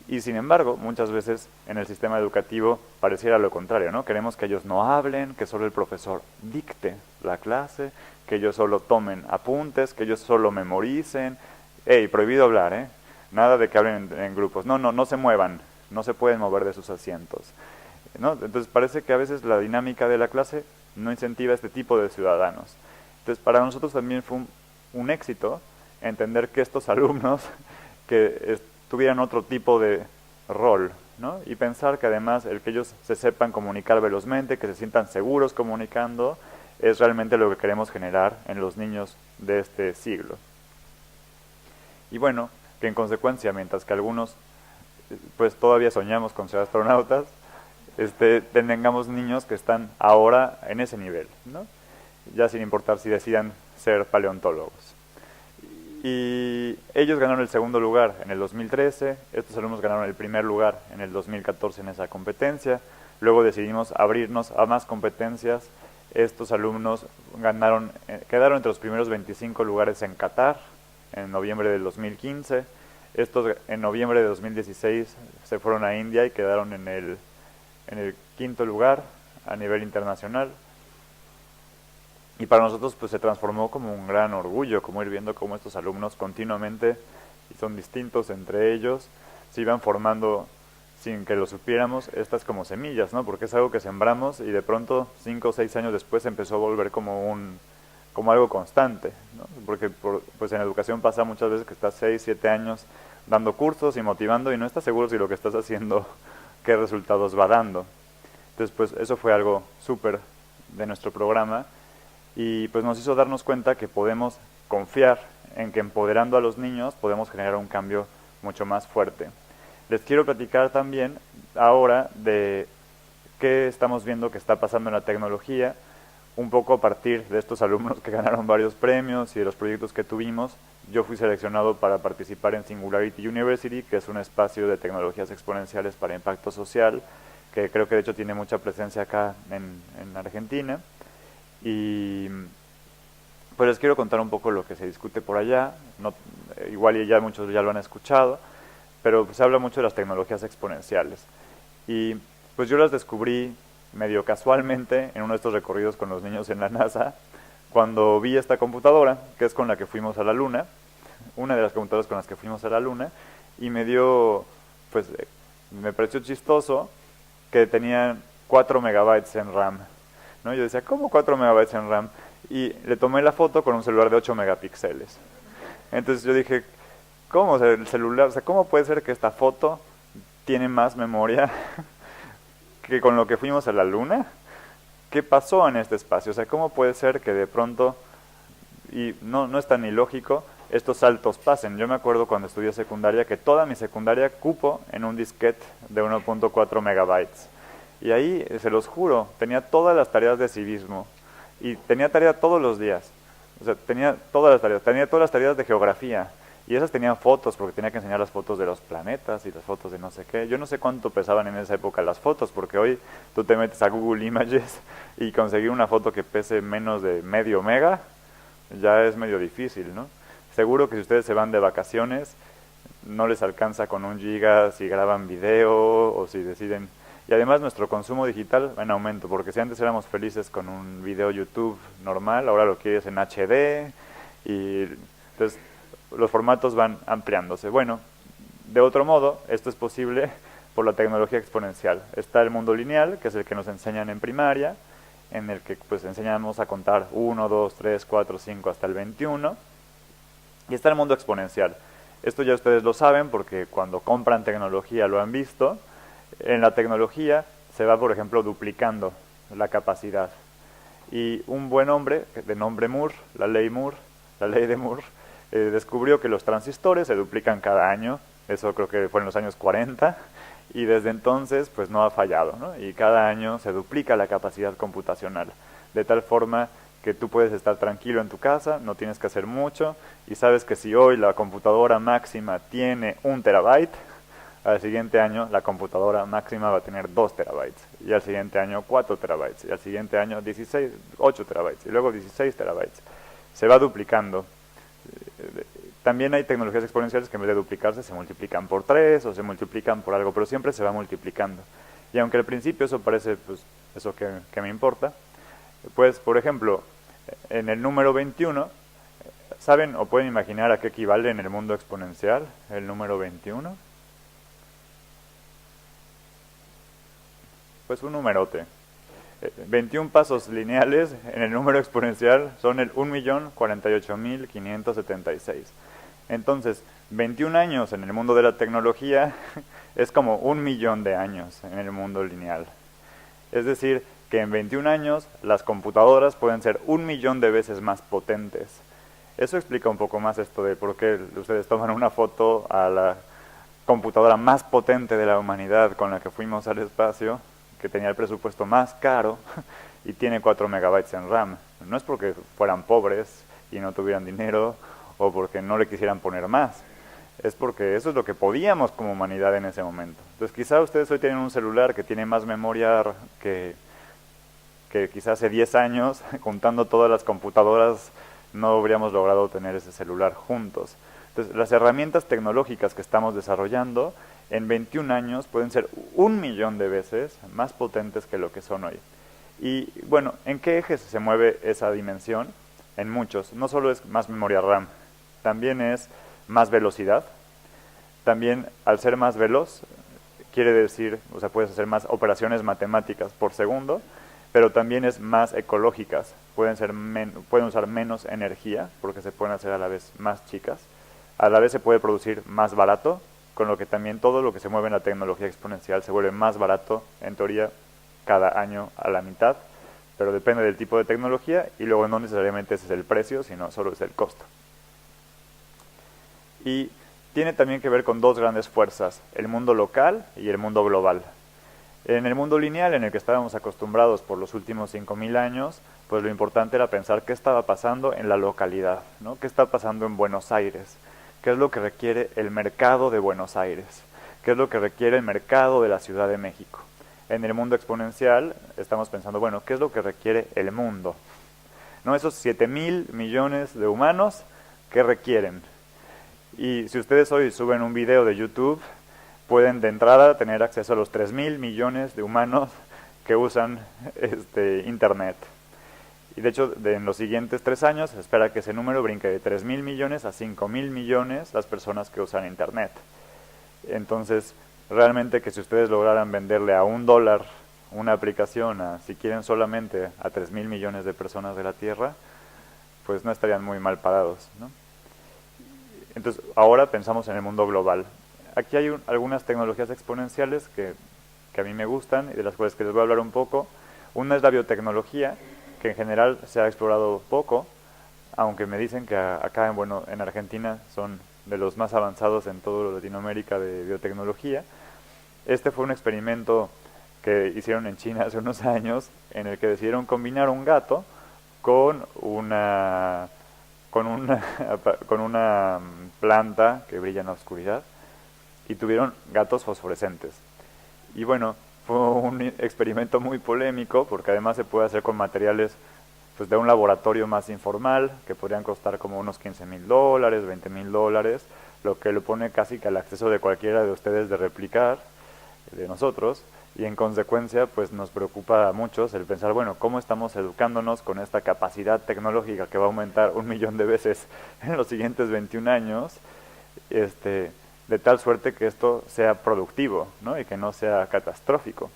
Y sin embargo, muchas veces en el sistema educativo pareciera lo contrario, ¿no? Queremos que ellos no hablen, que solo el profesor dicte la clase, que ellos solo tomen apuntes, que ellos solo memoricen. ¡Ey, prohibido hablar, eh! Nada de que hablen en grupos. No se muevan, no se pueden mover de sus asientos, ¿no? Entonces parece que a veces la dinámica de la clase no incentiva a este tipo de ciudadanos. Entonces para nosotros también fue un éxito entender que estos alumnos que tuvieran otro tipo de rol, ¿no? Y pensar que además el que ellos se sepan comunicar velozmente, que se sientan seguros comunicando, es realmente lo que queremos generar en los niños de este siglo. Y bueno, que en consecuencia, mientras que algunos pues todavía soñamos con ser astronautas, tengamos niños que están ahora en ese nivel, ¿no? Ya sin importar si decidan ser paleontólogos. Y ellos ganaron el segundo lugar en el 2013, estos alumnos ganaron el primer lugar en el 2014 en esa competencia, luego decidimos abrirnos a más competencias, estos alumnos quedaron entre los primeros 25 lugares en Qatar en noviembre del 2015, estos en noviembre de 2016 se fueron a India y quedaron en el quinto lugar a nivel internacional. Y para nosotros pues se transformó como un gran orgullo, como ir viendo cómo estos alumnos continuamente, y son distintos entre ellos, se iban formando sin que lo supiéramos, estas como semillas, ¿no? Porque es algo que sembramos y de pronto 5 o 6 años después se empezó a volver como algo constante, ¿no? Porque pues en educación pasa muchas veces que estás 6, 7 años dando cursos y motivando y no estás seguro si lo que estás haciendo, qué resultados va dando. Entonces pues eso fue algo súper de nuestro programa. Y pues nos hizo darnos cuenta que podemos confiar en que empoderando a los niños podemos generar un cambio mucho más fuerte. Les quiero platicar también ahora de qué estamos viendo que está pasando en la tecnología, un poco a partir de estos alumnos que ganaron varios premios y de los proyectos que tuvimos. Yo fui seleccionado para participar en Singularity University, que es un espacio de tecnologías exponenciales para impacto social, que creo que de hecho tiene mucha presencia acá en Argentina. Y pues les quiero contar un poco lo que se discute por allá, igual ya muchos ya lo han escuchado, pero se habla mucho de las tecnologías exponenciales. Y pues yo las descubrí medio casualmente en uno de estos recorridos con los niños en la NASA, cuando vi esta computadora, que es con la que fuimos a la Luna, una de las computadoras con las que fuimos a la Luna, y me pareció chistoso que tenían 4 megabytes en RAM, ¿no? Yo decía, ¿cómo 4 megabytes en RAM? Y le tomé la foto con un celular de 8 megapíxeles. Entonces yo dije, ¿cómo el celular? O sea, ¿cómo puede ser que esta foto tiene más memoria que con lo que fuimos a la Luna? ¿Qué pasó en este espacio? O sea, ¿cómo puede ser que de pronto, y no es tan ilógico, estos saltos pasen? Yo me acuerdo cuando estudié secundaria que toda mi secundaria cupo en un disquete de 1.4 megabytes. Y ahí, se los juro, tenía todas las tareas de civismo. Y tenía tarea todos los días. O sea, tenía todas las tareas de geografía. Y esas tenían fotos, porque tenía que enseñar las fotos de los planetas y las fotos de no sé qué. Yo no sé cuánto pesaban en esa época las fotos, porque hoy tú te metes a Google Images y conseguir una foto que pese menos de medio mega, ya es medio difícil, ¿no? Seguro que si ustedes se van de vacaciones, no les alcanza con 1 giga si graban video o si deciden. Y además nuestro consumo digital va en aumento, porque si antes éramos felices con un video YouTube normal, ahora lo quieres en HD, y entonces los formatos van ampliándose. Bueno, de otro modo, esto es posible por la tecnología exponencial. Está el mundo lineal, que es el que nos enseñan en primaria, en el que pues enseñamos a contar 1, 2, 3, 4, 5 hasta el 21. Y está el mundo exponencial. Esto ya ustedes lo saben porque cuando compran tecnología lo han visto. En la tecnología se va, por ejemplo, duplicando la capacidad. Y un buen hombre, de nombre Moore, la ley de Moore, descubrió que los transistores se duplican cada año. Eso creo que fue en los años 40. Y desde entonces pues no ha fallado, ¿no? Y cada año se duplica la capacidad computacional. De tal forma que tú puedes estar tranquilo en tu casa, no tienes que hacer mucho, y sabes que si hoy la computadora máxima tiene 1 terabyte, al siguiente año la computadora máxima va a tener 2 terabytes, y al siguiente año 4 terabytes, y al siguiente año 8 terabytes, y luego 16 terabytes. Se va duplicando. También hay tecnologías exponenciales que en vez de duplicarse se multiplican por 3 o se multiplican por algo, pero siempre se va multiplicando. Y aunque al principio eso parece pues, eso que me importa, pues por ejemplo, en el número 21, ¿saben o pueden imaginar a qué equivale en el mundo exponencial el número 21? Pues un numerote. 21 pasos lineales en el número exponencial son el 1.048.576. Entonces, 21 años en el mundo de la tecnología es como 1.000.000 de años en el mundo lineal. Es decir, que en 21 años las computadoras pueden ser 1.000.000 de veces más potentes. Eso explica un poco más esto de por qué ustedes toman una foto a la computadora más potente de la humanidad con la que fuimos al espacio, que tenía el presupuesto más caro y tiene 4 megabytes en RAM. No es porque fueran pobres y no tuvieran dinero o porque no le quisieran poner más. Es porque eso es lo que podíamos como humanidad en ese momento. Entonces quizá ustedes hoy tienen un celular que tiene más memoria que quizás hace 10 años, contando todas las computadoras, no habríamos logrado tener ese celular juntos. Entonces, las herramientas tecnológicas que estamos desarrollando en 21 años pueden ser 1.000.000 de veces más potentes que lo que son hoy. Y bueno, ¿en qué ejes se mueve esa dimensión? En muchos. No solo es más memoria RAM, también es más velocidad. También, al ser más veloz, quiere decir, o sea, puedes hacer más operaciones matemáticas por segundo, pero también es más ecológicas. Pueden usar menos energía, porque se pueden hacer a la vez más chicas. A la vez se puede producir más barato, con lo que también todo lo que se mueve en la tecnología exponencial se vuelve más barato, en teoría, cada año a la mitad, pero depende del tipo de tecnología y luego no necesariamente ese es el precio, sino solo es el costo. Y tiene también que ver con dos grandes fuerzas, el mundo local y el mundo global. En el mundo lineal, en el que estábamos acostumbrados por los últimos 5.000 años, pues lo importante era pensar qué estaba pasando en la localidad, ¿no? ¿Qué está pasando en Buenos Aires? ¿Qué es lo que requiere el mercado de Buenos Aires? ¿Qué es lo que requiere el mercado de la Ciudad de México? En el mundo exponencial estamos pensando, bueno, ¿qué es lo que requiere el mundo? ¿No? Esos 7.000.000.000 de humanos, ¿qué requieren? Y si ustedes hoy suben un video de YouTube, pueden de entrada tener acceso a los 3.000.000.000 de humanos que usan Internet. Y de hecho, en los siguientes 3 años se espera que ese número brinque de 3.000.000.000 a 5.000.000.000 las personas que usan Internet. Entonces, realmente que si ustedes lograran venderle a $1 una aplicación, si quieren solamente a 3.000.000.000 de personas de la Tierra, pues no estarían muy mal parados, ¿no? Entonces, ahora pensamos en el mundo global. Aquí hay algunas tecnologías exponenciales que a mí me gustan y de las cuales que les voy a hablar un poco. Una es la biotecnología, que en general se ha explorado poco, aunque me dicen que acá en Argentina son de los más avanzados en toda Latinoamérica de biotecnología. Este fue un experimento que hicieron en China hace unos años, en el que decidieron combinar un gato con una planta que brilla en la oscuridad, y tuvieron gatos fosforescentes. Y bueno, fue un experimento muy polémico, porque además se puede hacer con materiales pues, de un laboratorio más informal, que podrían costar como unos $15.000, $20.000, lo que lo pone casi que al acceso de cualquiera de ustedes de replicar, de nosotros, y en consecuencia pues nos preocupa a muchos el pensar, bueno, ¿cómo estamos educándonos con esta capacidad tecnológica que va a aumentar 1.000.000 de veces en los siguientes 21 años? de tal suerte que esto sea productivo, ¿no? Y que no sea catastrófico.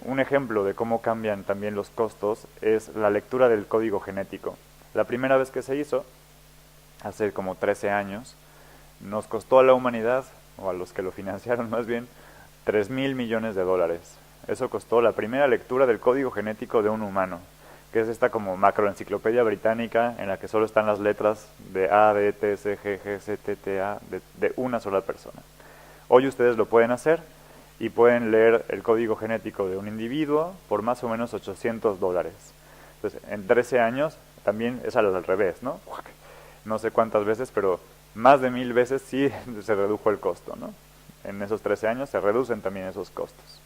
Un ejemplo de cómo cambian también los costos es la lectura del código genético. La primera vez que se hizo, hace como 13 años, nos costó a la humanidad, o a los que lo financiaron más bien, 3.000 millones de dólares. Eso costó la primera lectura del código genético de un humano, que es esta como macroenciclopedia británica en la que solo están las letras de A, D, T, C, G, G, C, T, T, A, de una sola persona. Hoy ustedes lo pueden hacer y pueden leer el código genético de un individuo por más o menos $800. Entonces, en 13 años también es al revés, ¿no? No sé cuántas veces, pero más de 1000 veces sí se redujo el costo, ¿no? En esos 13 años se reducen también esos costos.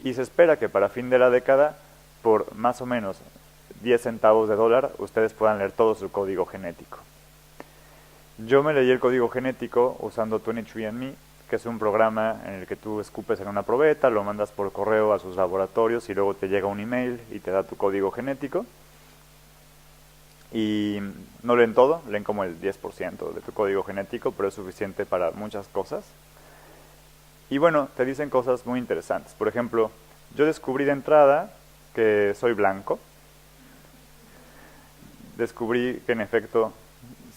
Y se espera que para fin de la década, por más o menos 10 centavos de dólar, ustedes puedan leer todo su código genético. Yo me leí el código genético usando 23andMe, que es un programa en el que tú escupes en una probeta, lo mandas por correo a sus laboratorios y luego te llega un email y te da tu código genético. Y no leen todo, leen como el 10% de tu código genético, pero es suficiente para muchas cosas. Y bueno, te dicen cosas muy interesantes. Por ejemplo, yo descubrí de entrada que soy blanco. Descubrí que en efecto,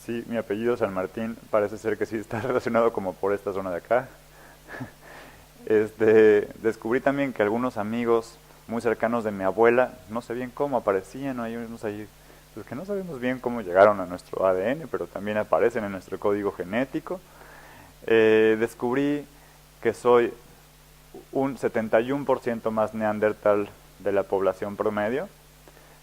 sí, mi apellido San Martín parece ser que sí está relacionado como por esta zona de acá. Descubrí también que algunos amigos muy cercanos de mi abuela, no sé bien cómo aparecían, hay unos ahí pues que no sabemos bien cómo llegaron a nuestro ADN, pero también aparecen en nuestro código genético. Descubrí que soy un 71% más neandertal de la población promedio.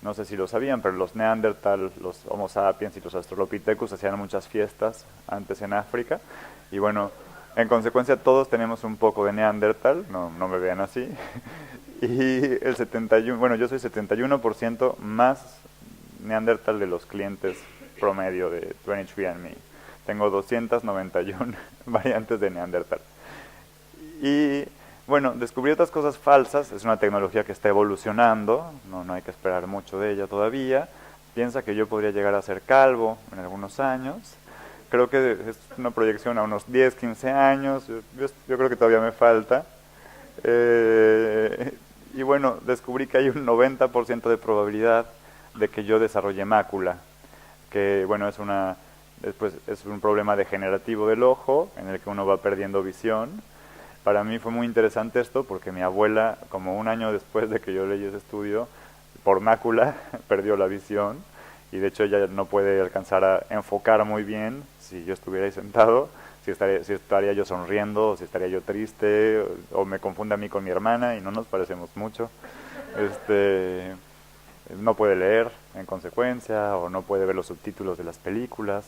No sé si lo sabían, pero los neandertal, los homo sapiens y los australopithecus hacían muchas fiestas antes en África. Y bueno, en consecuencia todos tenemos un poco de neandertal, no me vean así. Y el 71, bueno, yo soy 71% más neandertal de los clientes promedio de 23andMe. Tengo 291 variantes de neandertal. Y bueno, descubrí otras cosas falsas. Es una tecnología que está evolucionando, no hay que esperar mucho de ella todavía. Piensa que yo podría llegar a ser calvo en algunos años. Creo que es una proyección a unos 10, 15 años. Yo creo que todavía me falta. Y bueno, descubrí que hay un 90% de probabilidad de que yo desarrolle mácula, que bueno, es un problema degenerativo del ojo en el que uno va perdiendo visión. Para mí fue muy interesante esto porque mi abuela, como un año después de que yo leí ese estudio, por mácula perdió la visión y de hecho ella no puede alcanzar a enfocar muy bien si yo estuviera ahí sentado, si estaría yo sonriendo o si estaría yo triste o me confunde a mí con mi hermana y no nos parecemos mucho. No puede leer en consecuencia o no puede ver los subtítulos de las películas.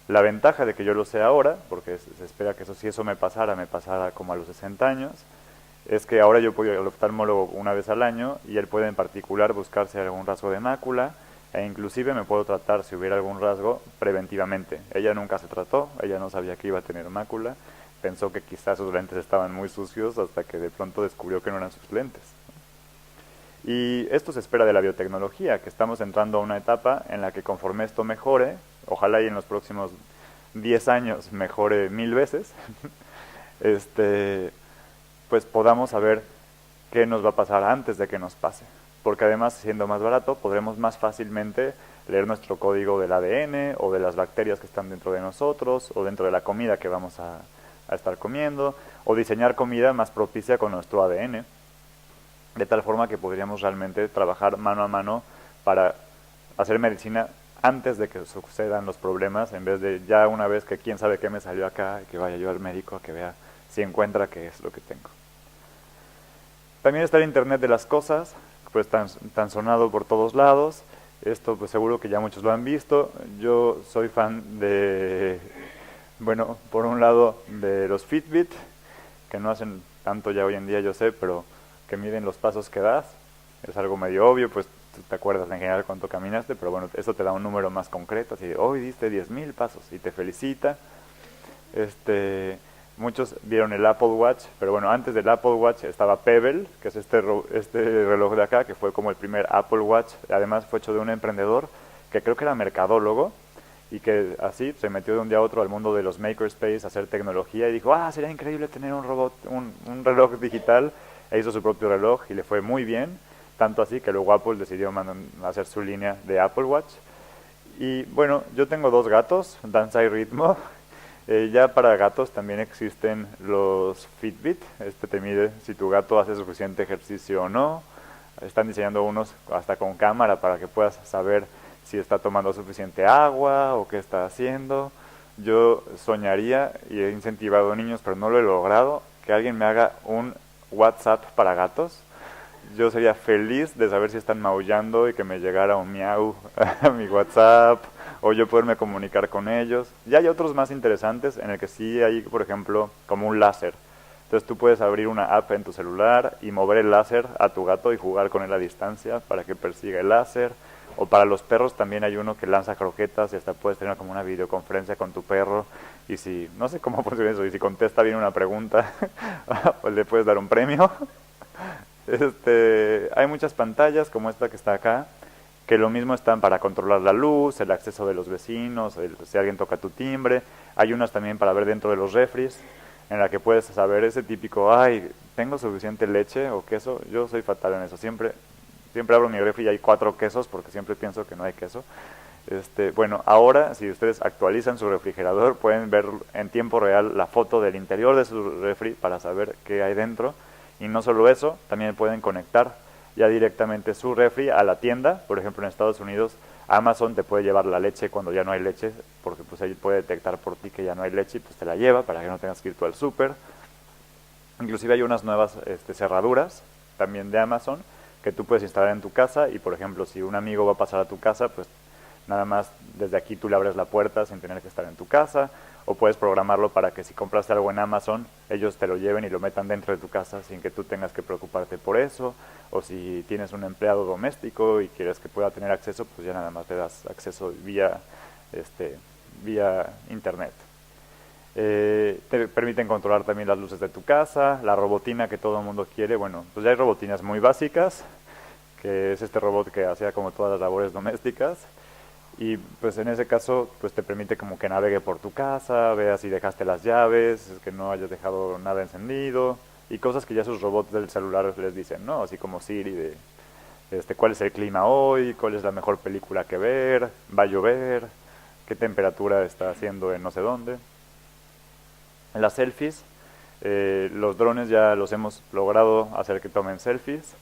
La ventaja de que yo lo sé ahora, porque se espera que si eso me pasara como a los 60 años, es que ahora yo puedo ir al oftalmólogo una vez al año y él puede en particular buscarse algún rasgo de mácula e inclusive me puedo tratar si hubiera algún rasgo preventivamente. Ella nunca se trató, ella no sabía que iba a tener mácula, pensó que quizás sus lentes estaban muy sucios hasta que de pronto descubrió que no eran sus lentes. Y esto se espera de la biotecnología, que estamos entrando a una etapa en la que conforme esto mejore, ojalá y en los próximos 10 años mejore 1000 veces, pues podamos saber qué nos va a pasar antes de que nos pase. Porque además, siendo más barato, podremos más fácilmente leer nuestro código del ADN o de las bacterias que están dentro de nosotros o dentro de la comida que vamos a estar comiendo o diseñar comida más propicia con nuestro ADN. De tal forma que podríamos realmente trabajar mano a mano para hacer medicina antes de que sucedan los problemas, en vez de ya una vez que quién sabe qué me salió acá, y que vaya yo al médico a que vea si encuentra qué es lo que tengo. También está el Internet de las cosas, pues tan sonado por todos lados. Esto pues seguro que ya muchos lo han visto. Yo soy fan de, bueno, por un lado de los Fitbit, que no hacen tanto ya hoy en día, yo sé, pero que miden los pasos que das. Es algo medio obvio, pues tú te acuerdas en general cuánto caminaste, pero bueno, eso te da un número más concreto, así de hoy diste 10,000 pasos y te felicita. Muchos vieron el Apple Watch, pero bueno, antes del Apple Watch estaba Pebble, que es este reloj de acá, que fue como el primer Apple Watch. Además fue hecho de un emprendedor que creo que era mercadólogo y que así se metió de un día a otro al mundo de los makerspace, a hacer tecnología y dijo, sería increíble tener un robot, un reloj digital, e hizo su propio reloj y le fue muy bien, tanto así que luego Apple decidió hacer su línea de Apple Watch. Y bueno, yo tengo dos gatos, Danza y Ritmo. Ya para gatos también existen los Fitbit. Este te mide si tu gato hace suficiente ejercicio o no. Están diseñando unos hasta con cámara para que puedas saber si está tomando suficiente agua o qué está haciendo. Yo soñaría y he incentivado a niños, pero no lo he logrado, que alguien me haga un WhatsApp para gatos. Yo sería feliz de saber si están maullando y que me llegara un miau a mi WhatsApp o yo poderme comunicar con ellos. Y hay otros más interesantes en el que sí hay, por ejemplo, como un láser. Entonces tú puedes abrir una app en tu celular y mover el láser a tu gato y jugar con él a distancia para que persiga el láser. O para los perros también hay uno que lanza croquetas y hasta puedes tener como una videoconferencia con tu perro. Y si, no sé cómo funciona eso, y si contesta bien una pregunta, pues le puedes dar un premio. Hay muchas pantallas como esta que está acá, que lo mismo están para controlar la luz, el acceso de los vecinos, si alguien toca tu timbre. Hay unas también para ver dentro de los refris, en la que puedes saber ese típico, ¿tengo suficiente leche o queso? Yo soy fatal en eso, siempre abro mi refri y hay 4 quesos porque siempre pienso que no hay queso. Bueno, ahora si ustedes actualizan su refrigerador pueden ver en tiempo real la foto del interior de su refri para saber qué hay dentro. Y no solo eso, también pueden conectar ya directamente su refri a la tienda. Por ejemplo, en Estados Unidos, Amazon te puede llevar la leche cuando ya no hay leche, porque pues ahí puede detectar por ti que ya no hay leche y pues te la lleva para que no tengas que ir tú al súper. Inclusive hay unas nuevas cerraduras también de Amazon que tú puedes instalar en tu casa y, por ejemplo, si un amigo va a pasar a tu casa, pues nada más desde aquí tú le abres la puerta sin tener que estar en tu casa, o puedes programarlo para que si compraste algo en Amazon, ellos te lo lleven y lo metan dentro de tu casa sin que tú tengas que preocuparte por eso, o si tienes un empleado doméstico y quieres que pueda tener acceso, pues ya nada más le das acceso vía internet. Te permiten controlar también las luces de tu casa, la robotina que todo el mundo quiere. Bueno, pues ya hay robotinas muy básicas, que es este robot que hacía como todas las labores domésticas. Y pues en ese caso pues te permite como que navegue por tu casa, vea si dejaste las llaves, que no hayas dejado nada encendido y cosas que ya sus robots del celular les dicen, ¿no? Así como Siri de cuál es el clima hoy, cuál es la mejor película que ver, va a llover, qué temperatura está haciendo en no sé dónde. En las selfies, los drones ya los hemos logrado hacer que tomen selfies.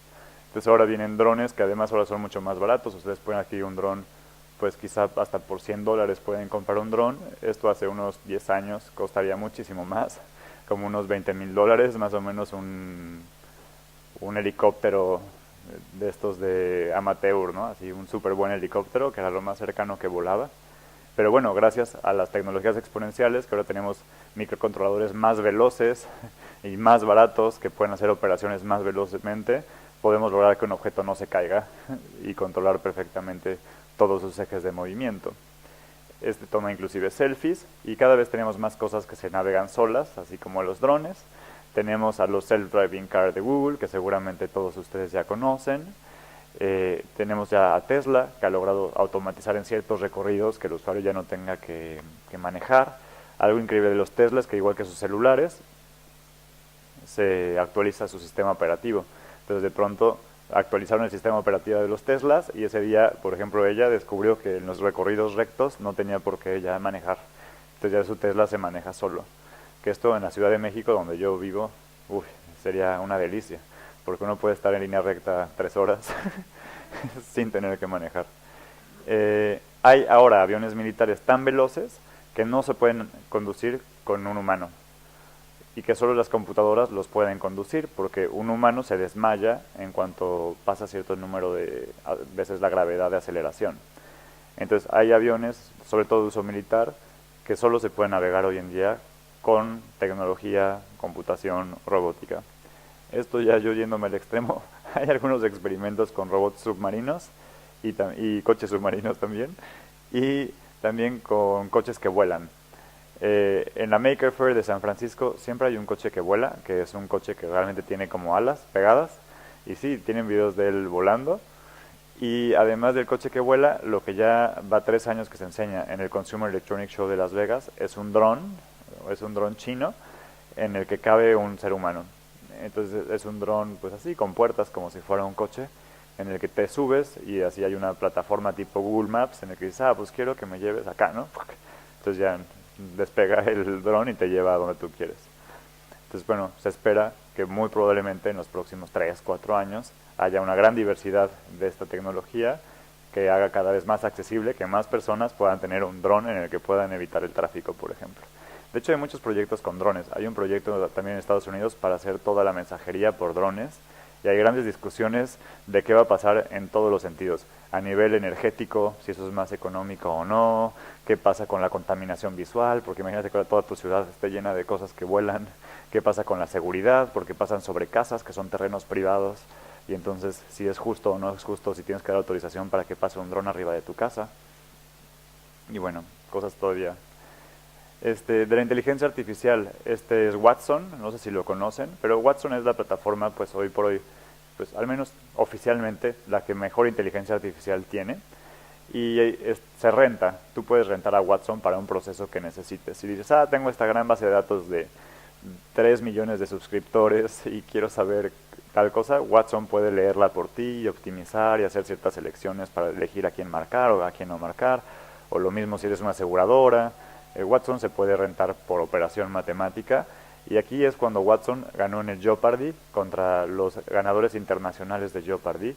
Entonces ahora vienen drones que además ahora son mucho más baratos. Ustedes pueden adquirir un dron, pues quizá hasta por $100 pueden comprar un dron. Esto hace unos 10 años costaría muchísimo más, como unos $20,000, más o menos un helicóptero de estos de amateur, ¿no? Así un súper buen helicóptero, que era lo más cercano que volaba. Pero bueno, gracias a las tecnologías exponenciales, que ahora tenemos microcontroladores más veloces y más baratos que pueden hacer operaciones más velozmente, podemos lograr que un objeto no se caiga y controlar perfectamente todos sus ejes de movimiento. Este toma inclusive selfies y cada vez tenemos más cosas que se navegan solas, así como los drones. Tenemos a los self-driving car de Google, que seguramente todos ustedes ya conocen. Tenemos ya a Tesla, que ha logrado automatizar en ciertos recorridos que el usuario ya no tenga que manejar. Algo increíble de los Teslas es que igual que sus celulares, se actualiza su sistema operativo. Entonces de pronto actualizaron el sistema operativo de los Teslas y ese día, por ejemplo, ella descubrió que en los recorridos rectos no tenía por qué ella manejar. Entonces ya su Tesla se maneja solo. Que esto en la Ciudad de México, donde yo vivo, sería una delicia, porque uno puede estar en línea recta 3 horas sin tener que manejar. Hay ahora aviones militares tan veloces que no se pueden conducir con un humano y que solo las computadoras los pueden conducir porque un humano se desmaya en cuanto pasa cierto número de veces la gravedad de aceleración. Entonces hay aviones, sobre todo de uso militar, que solo se pueden navegar hoy en día con tecnología, computación, robótica. Esto ya yo yéndome al extremo, hay algunos experimentos con robots submarinos y coches submarinos también, y también con coches que vuelan. En la Maker Faire de San Francisco siempre hay un coche que vuela, que es un coche que realmente tiene como alas pegadas, y sí, tienen videos de él volando, Y además del coche que vuela, lo que ya va 3 años que se enseña en el Consumer Electronics Show de Las Vegas es un dron chino en el que cabe un ser humano. Entonces es un dron pues así, con puertas como si fuera un coche, en el que te subes y así hay una plataforma tipo Google Maps en el que dices, pues quiero que me lleves acá, ¿no? Entonces ya despega el dron y te lleva a donde tú quieres. Entonces, bueno, se espera que muy probablemente en los próximos 3, 4 años haya una gran diversidad de esta tecnología que haga cada vez más accesible que más personas puedan tener un dron en el que puedan evitar el tráfico, por ejemplo. De hecho, hay muchos proyectos con drones. Hay un proyecto también en Estados Unidos para hacer toda la mensajería por drones y hay grandes discusiones de qué va a pasar en todos los sentidos. A nivel energético, si eso es más económico o no, qué pasa con la contaminación visual, porque imagínate que toda tu ciudad esté llena de cosas que vuelan, qué pasa con la seguridad, porque pasan sobre casas que son terrenos privados, y entonces si es justo o no es justo, si tienes que dar autorización para que pase un dron arriba de tu casa. Y bueno, cosas todavía. De la inteligencia artificial, este es Watson, no sé si lo conocen, pero Watson es la plataforma, pues hoy por hoy, pues al menos oficialmente, la que mejor inteligencia artificial tiene. Y se renta, tú puedes rentar a Watson para un proceso que necesites. Si dices, tengo esta gran base de datos de 3 millones de suscriptores y quiero saber tal cosa, Watson puede leerla por ti y optimizar y hacer ciertas selecciones para elegir a quién marcar o a quién no marcar. O lo mismo si eres una aseguradora. Watson se puede rentar por operación matemática y aquí es cuando Watson ganó en el Jeopardy contra los ganadores internacionales de Jeopardy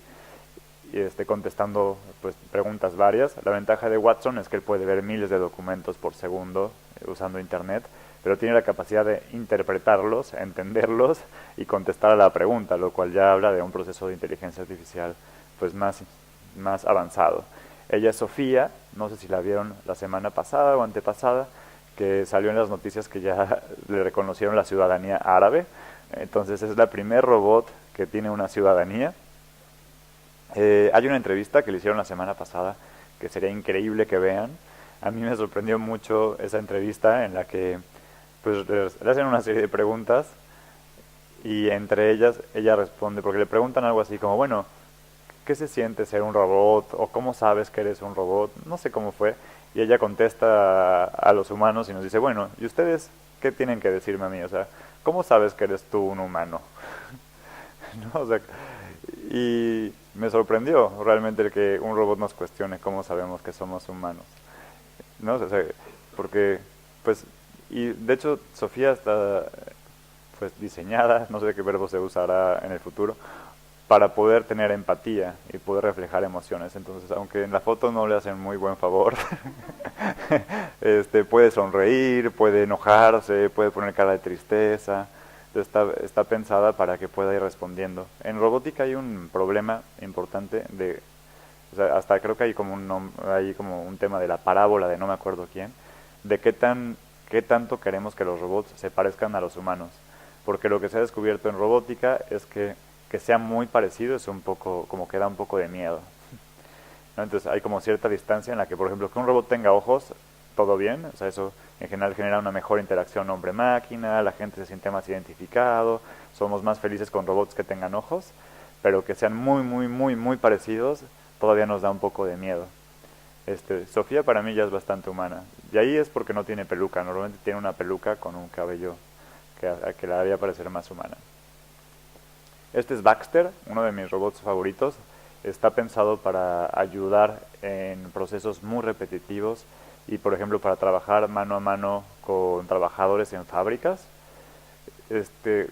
y contestando pues preguntas varias. La ventaja de Watson es que él puede ver miles de documentos por segundo usando internet, pero tiene la capacidad de interpretarlos, entenderlos y contestar a la pregunta, lo cual ya habla de un proceso de inteligencia artificial pues más avanzado. Ella es Sofía, no sé si la vieron la semana pasada o antepasada, que salió en las noticias que ya le reconocieron la ciudadanía árabe. Entonces es la primer robot que tiene una ciudadanía. Hay una entrevista que le hicieron la semana pasada que sería increíble que vean. A mí me sorprendió mucho esa entrevista en la que pues, le hacen una serie de preguntas y entre ellas ella responde, porque le preguntan algo así como, bueno, ¿qué se siente ser un robot? ¿O cómo sabes que eres un robot? No sé cómo fue. Y ella contesta a los humanos y nos dice, bueno, ¿y ustedes qué tienen que decirme a mí? O sea, ¿cómo sabes que eres tú un humano? ¿No? O sea, y me sorprendió realmente el que un robot nos cuestione cómo sabemos que somos humanos. ¿No? O sea, porque, pues, y de hecho Sofía está pues diseñada, no sé qué verbo se usará en el futuro, para poder tener empatía y poder reflejar emociones. Entonces, aunque en la foto no le hacen muy buen favor, puede sonreír, puede enojarse, puede poner cara de tristeza. Está pensada para que pueda ir respondiendo. En robótica hay un problema importante o sea, hasta creo que hay como un tema de la parábola de no me acuerdo quién, de qué tanto queremos que los robots se parezcan a los humanos. Porque lo que se ha descubierto en robótica es que sea muy parecido es un poco, como que da un poco de miedo, ¿no? Entonces hay como cierta distancia en la que, por ejemplo, que un robot tenga ojos, todo bien, o sea, eso en general genera una mejor interacción hombre-máquina, la gente se siente más identificado, somos más felices con robots que tengan ojos, pero que sean muy, muy, muy, muy parecidos, todavía nos da un poco de miedo. Sofía para mí ya es bastante humana, y ahí es porque no tiene peluca, normalmente tiene una peluca con un cabello que la haría parecer más humana. Este es Baxter, uno de mis robots favoritos. Está pensado para ayudar en procesos muy repetitivos y, por ejemplo, para trabajar mano a mano con trabajadores en fábricas.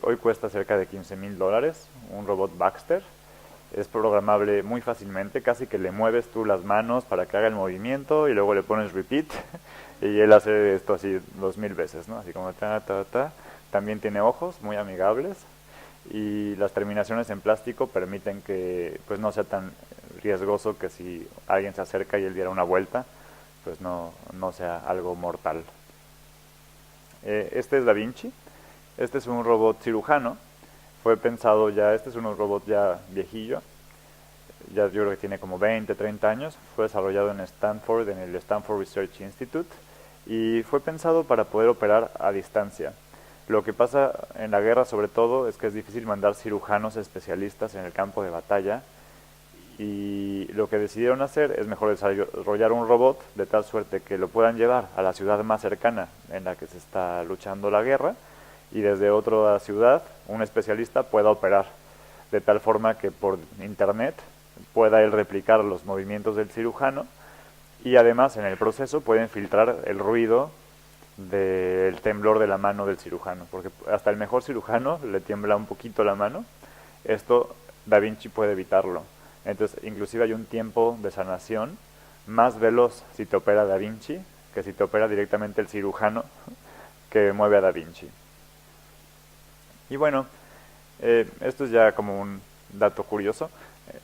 Hoy cuesta cerca de $15,000, un robot Baxter. Es programable muy fácilmente, casi que le mueves tú las manos para que haga el movimiento y luego le pones repeat y él hace esto así 2000 veces, ¿no? Así como ta, ta, ta. También tiene ojos muy amigables y las terminaciones en plástico permiten que pues no sea tan riesgoso que si alguien se acerca y él diera una vuelta, pues no sea algo mortal. Este es Da Vinci. Este es un robot cirujano. Fue pensado ya, este es un robot ya viejillo. Ya yo creo que tiene como 20, 30 años. Fue desarrollado en Stanford, en el Stanford Research Institute. Y fue pensado para poder operar a distancia. Lo que pasa en la guerra sobre todo es que es difícil mandar cirujanos especialistas en el campo de batalla y lo que decidieron hacer es mejor desarrollar un robot de tal suerte que lo puedan llevar a la ciudad más cercana en la que se está luchando la guerra y desde otra ciudad un especialista pueda operar de tal forma que por internet pueda él replicar los movimientos del cirujano y además en el proceso pueden filtrar el ruido del temblor de la mano del cirujano, porque hasta el mejor cirujano le tiembla un poquito la mano. Esto Da Vinci puede evitarlo. Entonces, inclusive hay un tiempo de sanación más veloz si te opera Da Vinci que si te opera directamente el cirujano que mueve a Da Vinci. Y bueno, esto es ya como un dato curioso.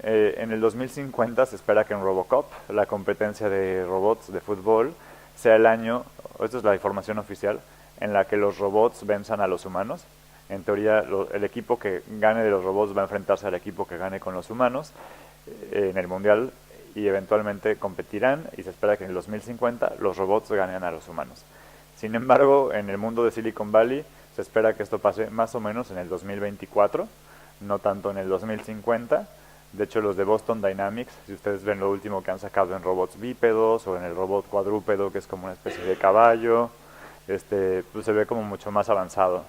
En el 2050 se espera que en Robocop, la competencia de robots de fútbol, sea el año, esto es la información oficial, en la que los robots venzan a los humanos. En teoría, el equipo que gane de los robots va a enfrentarse al equipo que gane con los humanos en el mundial y eventualmente competirán y se espera que en el 2050 los robots ganen a los humanos. Sin embargo, en el mundo de Silicon Valley se espera que esto pase más o menos en el 2024, no tanto en el 2050. De hecho, los de Boston Dynamics, si ustedes ven lo último que han sacado en robots bípedos o en el robot cuadrúpedo, que es como una especie de caballo, pues se ve como mucho más avanzado.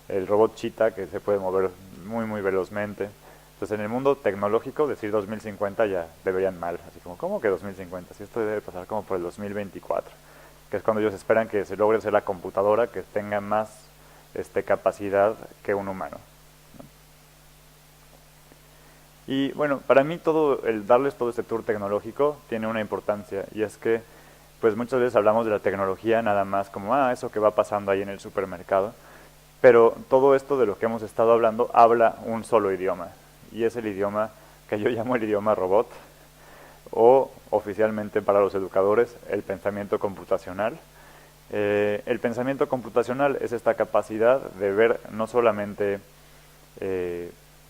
El robot Cheetah, que se puede mover muy, muy velozmente. Entonces, en el mundo tecnológico, decir 2050 ya deberían mal. Así como, ¿cómo que 2050? Si esto debe pasar como por el 2024, que es cuando ellos esperan que se logre ser la computadora que tenga más capacidad que un humano. Y bueno, para mí el darles todo este tour tecnológico tiene una importancia y es que pues muchas veces hablamos de la tecnología nada más como eso que va pasando ahí en el supermercado, pero todo esto de lo que hemos estado hablando habla un solo idioma y es el idioma que yo llamo el idioma robot o oficialmente para los educadores el pensamiento computacional. El pensamiento computacional es esta capacidad de ver no solamente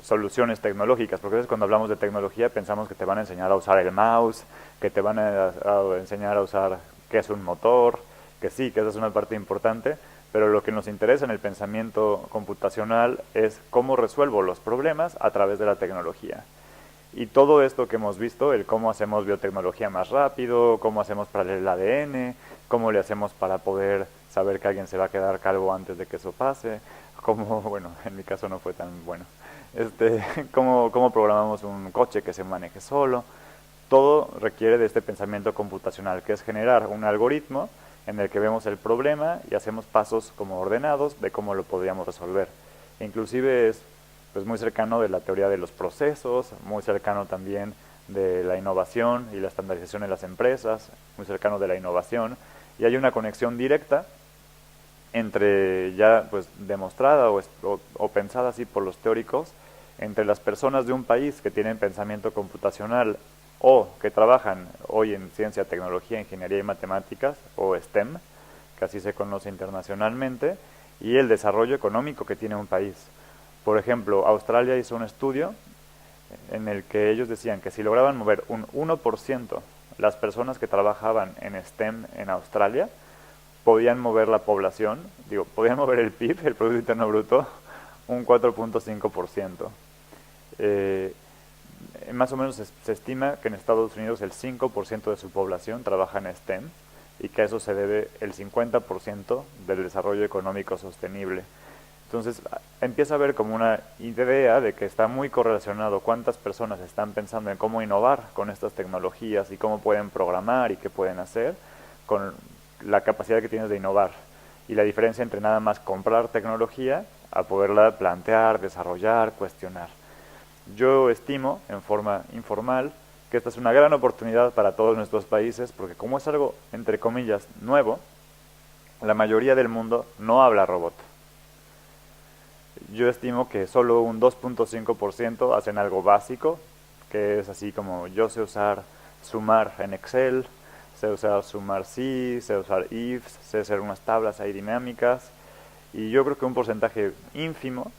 soluciones tecnológicas, porque a veces cuando hablamos de tecnología pensamos que te van a enseñar a usar el mouse, que te van a enseñar a usar qué es un motor, que sí, que esa es una parte importante, pero lo que nos interesa en el pensamiento computacional es cómo resuelvo los problemas a través de la tecnología. Y todo esto que hemos visto, el cómo hacemos biotecnología más rápido, cómo hacemos para leer el ADN, cómo le hacemos para poder saber que alguien se va a quedar calvo antes de que eso pase, cómo, bueno, en mi caso no fue tan bueno, cómo programamos un coche que se maneje solo. Todo requiere de este pensamiento computacional, que es generar un algoritmo en el que vemos el problema y hacemos pasos como ordenados de cómo lo podríamos resolver. Inclusive es pues muy cercano de la teoría de los procesos, muy cercano también de la innovación y la estandarización en las empresas, muy cercano de la innovación, y hay una conexión directa entre ya pues demostrada o pensada así por los teóricos entre las personas de un país que tienen pensamiento computacional o que trabajan hoy en ciencia, tecnología, ingeniería y matemáticas o STEM, que así se conoce internacionalmente, y el desarrollo económico que tiene un país. Por ejemplo, Australia hizo un estudio en el que ellos decían que si lograban mover un 1% las personas que trabajaban en STEM en Australia, podían mover la población, podían mover el PIB, el Producto Interno Bruto, un 4.5%. Más o menos se estima que en Estados Unidos el 5% de su población trabaja en STEM y que a eso se debe el 50% del desarrollo económico sostenible. Entonces empieza a haber como una idea de que está muy correlacionado cuántas personas están pensando en cómo innovar con estas tecnologías y cómo pueden programar y qué pueden hacer con la capacidad que tienes de innovar. Y la diferencia entre nada más comprar tecnología a poderla plantear, desarrollar, cuestionar. Yo estimo, en forma informal, que esta es una gran oportunidad para todos nuestros países, porque como es algo, entre comillas, nuevo, la mayoría del mundo no habla robot. Yo estimo que solo un 2.5% hacen algo básico, que es así como yo sé usar sumar en Excel, sé usar sumar sí, sé usar ifs, sé hacer unas tablas ahí dinámicas, y yo creo que un porcentaje ínfimo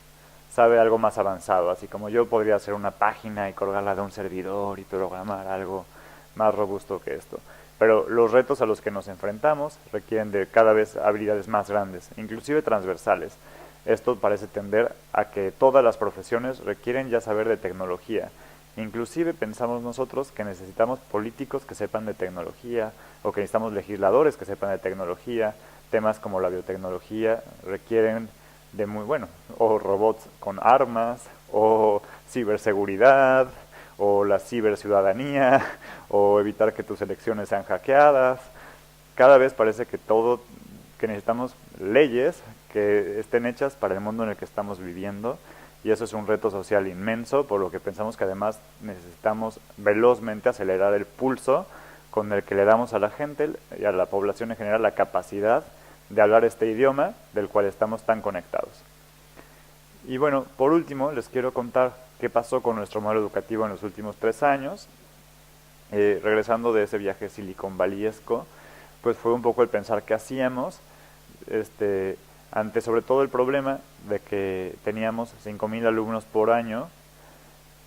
sabe algo más avanzado, así como yo podría hacer una página y colgarla de un servidor y programar algo más robusto que esto. Pero los retos a los que nos enfrentamos requieren de cada vez habilidades más grandes, inclusive transversales. Esto parece tender a que todas las profesiones requieren ya saber de tecnología Inclusive pensamos nosotros que necesitamos políticos que sepan de tecnología o que necesitamos legisladores que sepan de tecnología. Temas como la biotecnología requieren de muy bueno, o robots con armas, o ciberseguridad, o la ciberciudadanía, o evitar que tus elecciones sean hackeadas. Cada vez parece que que necesitamos leyes que estén hechas para el mundo en el que estamos viviendo, y eso es un reto social inmenso, por lo que pensamos que además necesitamos velozmente acelerar el pulso con el que le damos a la gente y a la población en general la capacidad de hablar este idioma del cual estamos tan conectados. Y bueno, por último, les quiero contar qué pasó con nuestro modelo educativo en los últimos 3 años. Regresando de ese viaje Silicon Valleyesco, pues fue un poco el pensar qué hacíamos, ante sobre todo el problema de que teníamos 5,000 alumnos por año,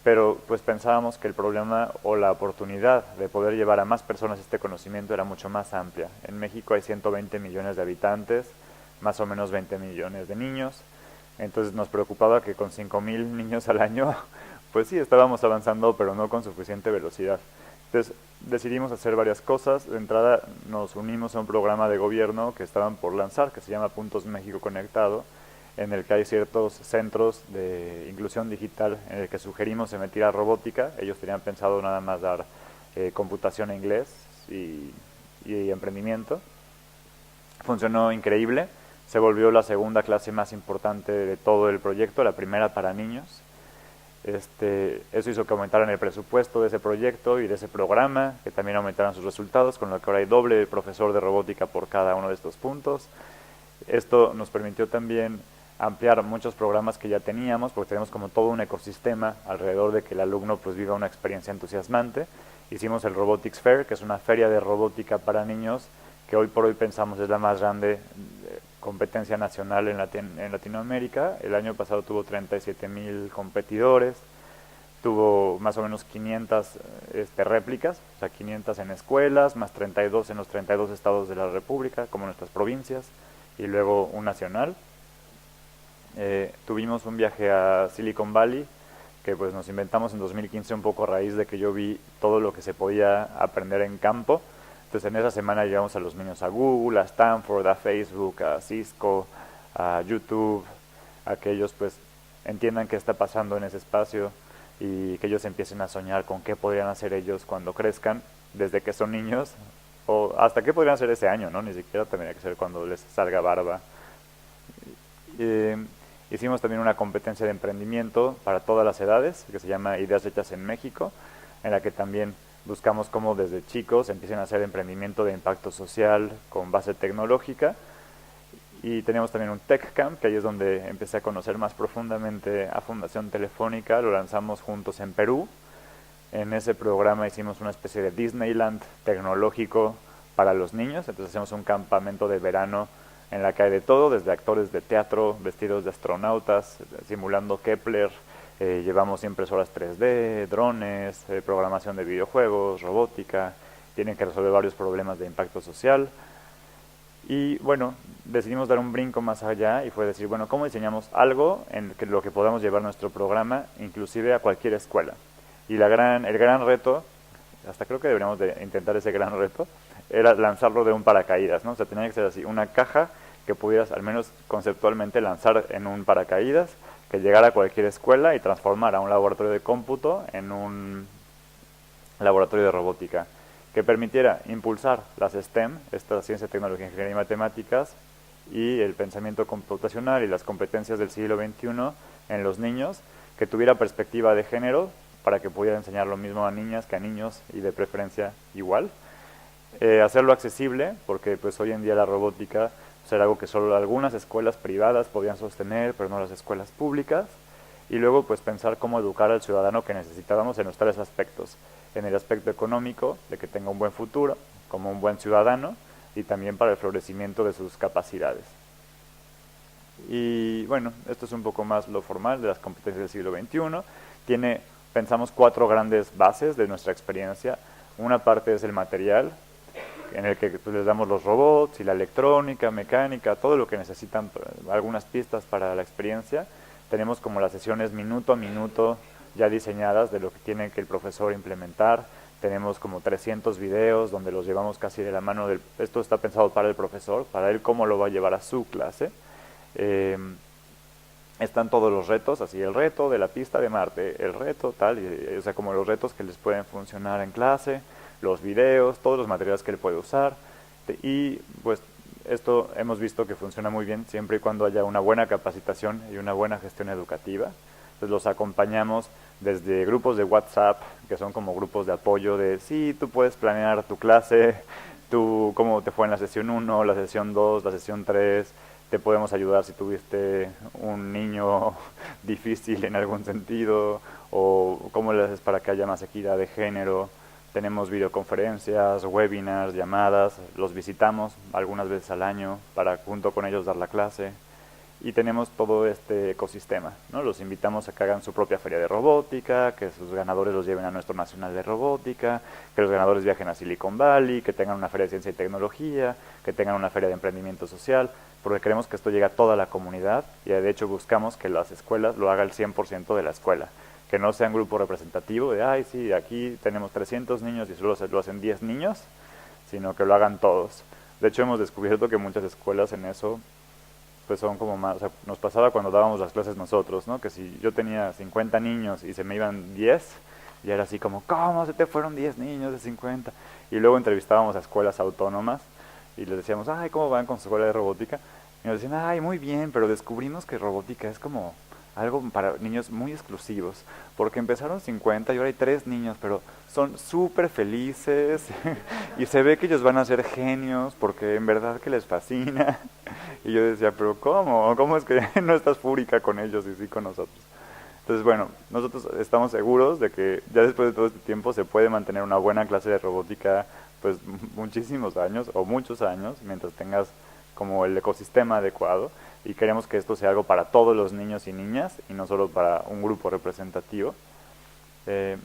pero pues pensábamos que el problema o la oportunidad de poder llevar a más personas este conocimiento era mucho más amplia. En México hay 120 millones de habitantes, más o menos 20 millones de niños, entonces nos preocupaba que con 5,000 niños al año, pues sí, estábamos avanzando, pero no con suficiente velocidad. Entonces decidimos hacer varias cosas. De entrada nos unimos a un programa de gobierno que estaban por lanzar, que se llama Puntos México Conectado, en el que hay ciertos centros de inclusión digital en el que sugerimos se metiera robótica. Ellos tenían pensado nada más dar computación en inglés y emprendimiento. Funcionó increíble, se volvió la segunda clase más importante de todo el proyecto, la primera para niños. Eso hizo que aumentaran el presupuesto de ese proyecto y de ese programa, que también aumentaran sus resultados, con lo que ahora hay doble profesor de robótica por cada uno de estos puntos. Esto nos permitió también ampliar muchos programas que ya teníamos, porque tenemos como todo un ecosistema alrededor de que el alumno pues viva una experiencia entusiasmante. Hicimos el Robotics Fair, que es una feria de robótica para niños, que hoy por hoy pensamos es la más grande competencia nacional en Latinoamérica. El año pasado tuvo 37,000 competidores, tuvo más o menos 500 réplicas, o sea, 500 en escuelas, más 32 en los 32 estados de la República, como nuestras provincias, y luego un nacional. Tuvimos un viaje a Silicon Valley, que pues nos inventamos en 2015 un poco a raíz de que yo vi todo lo que se podía aprender en campo. Entonces en esa semana llevamos a los niños a Google, a Stanford, a Facebook, a Cisco, a YouTube, a que ellos pues entiendan qué está pasando en ese espacio y que ellos empiecen a soñar con qué podrían hacer ellos cuando crezcan, desde que son niños, o hasta qué podrían hacer ese año, ¿no? Ni siquiera tendría que ser cuando les salga barba. Hicimos también una competencia de emprendimiento para todas las edades, que se llama Ideas Hechas en México, en la que también buscamos cómo desde chicos empiecen a hacer emprendimiento de impacto social con base tecnológica. Y teníamos también un Tech Camp, que ahí es donde empecé a conocer más profundamente a Fundación Telefónica. Lo lanzamos juntos en Perú. En ese programa hicimos una especie de Disneyland tecnológico para los niños. Entonces hacemos un campamento de verano en la que hay de todo, desde actores de teatro vestidos de astronautas, simulando Kepler. Llevamos impresoras 3D, drones, programación de videojuegos, robótica. Tienen que resolver varios problemas de impacto social. Y bueno, decidimos dar un brinco más allá y fue decir, bueno, ¿cómo diseñamos algo en lo que podamos llevar nuestro programa inclusive a cualquier escuela? Y el gran reto, hasta creo que deberíamos de intentar ese gran reto, era lanzarlo de un paracaídas, ¿no? O sea, tenía que ser así, una caja que pudieras al menos conceptualmente lanzar en un paracaídas, que llegara a cualquier escuela y transformara un laboratorio de cómputo en un laboratorio de robótica, que permitiera impulsar las STEM, estas ciencia, tecnología, ingeniería y matemáticas, y el pensamiento computacional y las competencias del siglo XXI en los niños, que tuviera perspectiva de género para que pudiera enseñar lo mismo a niñas que a niños y de preferencia igual. Hacerlo accesible, porque pues hoy en día la robótica era algo que solo algunas escuelas privadas podían sostener, pero no las escuelas públicas. Y luego pues pensar cómo educar al ciudadano que necesitábamos en los 3 aspectos. En el aspecto económico, de que tenga un buen futuro, como un buen ciudadano, y también para el florecimiento de sus capacidades. Y bueno, esto es un poco más lo formal de las competencias del siglo XXI. Pensamos 4 grandes bases de nuestra experiencia. Una parte es el material, en el que pues, les damos los robots y la electrónica, mecánica, todo lo que necesitan, algunas pistas para la experiencia. Tenemos como las sesiones minuto a minuto ya diseñadas de lo que tiene que el profesor implementar. Tenemos como 300 videos donde los llevamos casi de la mano del... Esto está pensado para el profesor, para él cómo lo va a llevar a su clase. Eh, Están todos los retos, así el reto de la pista de Marte, el reto tal, o sea, como los retos que les pueden funcionar en clase, los videos, todos los materiales que él puede usar. Y pues esto hemos visto que funciona muy bien siempre y cuando haya una buena capacitación y una buena gestión educativa. Entonces los acompañamos desde grupos de WhatsApp, que son como grupos de apoyo de, sí, tú puedes planear tu clase, tú cómo te fue en la sesión 1, la sesión 2, la sesión 3, te podemos ayudar si tuviste un niño difícil en algún sentido, o cómo le haces para que haya más equidad de género. Tenemos videoconferencias, webinars, llamadas, los visitamos algunas veces al año para junto con ellos dar la clase. Y tenemos todo este ecosistema, ¿no? Los invitamos a que hagan su propia feria de robótica, que sus ganadores los lleven a nuestro nacional de robótica, que los ganadores viajen a Silicon Valley, que tengan una feria de ciencia y tecnología, que tengan una feria de emprendimiento social, porque queremos que esto llegue a toda la comunidad y de hecho buscamos que las escuelas lo haga el 100% de la escuela, que no sea un grupo representativo de, ay, sí, aquí tenemos 300 niños y solo lo hacen 10 niños, sino que lo hagan todos. De hecho, hemos descubierto que muchas escuelas en eso pues son como más, o sea, nos pasaba cuando dábamos las clases nosotros, ¿no? Que si yo tenía 50 niños y se me iban 10, y era así como, ¿cómo se te fueron 10 niños de 50? Y luego entrevistábamos a escuelas autónomas y les decíamos, ay, ¿cómo van con su escuela de robótica? Y nos decían, ay, muy bien, pero descubrimos que robótica es como algo para niños muy exclusivos, porque empezaron 50 y ahora hay 3 niños, pero son súper felices y se ve que ellos van a ser genios porque en verdad que les fascina. Y yo decía, pero ¿cómo? ¿Cómo es que no estás fúrica con ellos y sí con nosotros? Entonces, bueno, nosotros estamos seguros de que ya después de todo este tiempo se puede mantener una buena clase de robótica pues muchísimos años o muchos años mientras tengas como el ecosistema adecuado, y queremos que esto sea algo para todos los niños y niñas y no solo para un grupo representativo. Eh,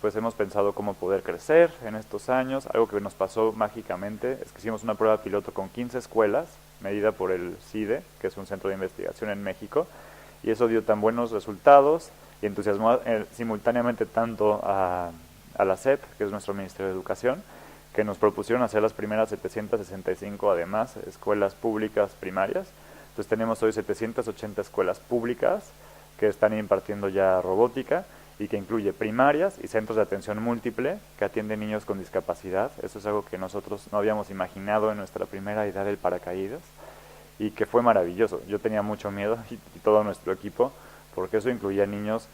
pues hemos pensado cómo poder crecer en estos años. Algo que nos pasó mágicamente es que hicimos una prueba piloto con 15 escuelas, medida por el CIDE, que es un centro de investigación en México, y eso dio tan buenos resultados y entusiasmó simultáneamente tanto a la SEP, que es nuestro Ministerio de Educación, que nos propusieron hacer las primeras 765 además escuelas públicas primarias. Entonces tenemos hoy 780 escuelas públicas que están impartiendo ya robótica y que incluye primarias y centros de atención múltiple que atienden niños con discapacidad. Eso es algo que nosotros no habíamos imaginado en nuestra primera idea del paracaídas y que fue maravilloso. Yo tenía mucho miedo y todo nuestro equipo, porque eso incluía niños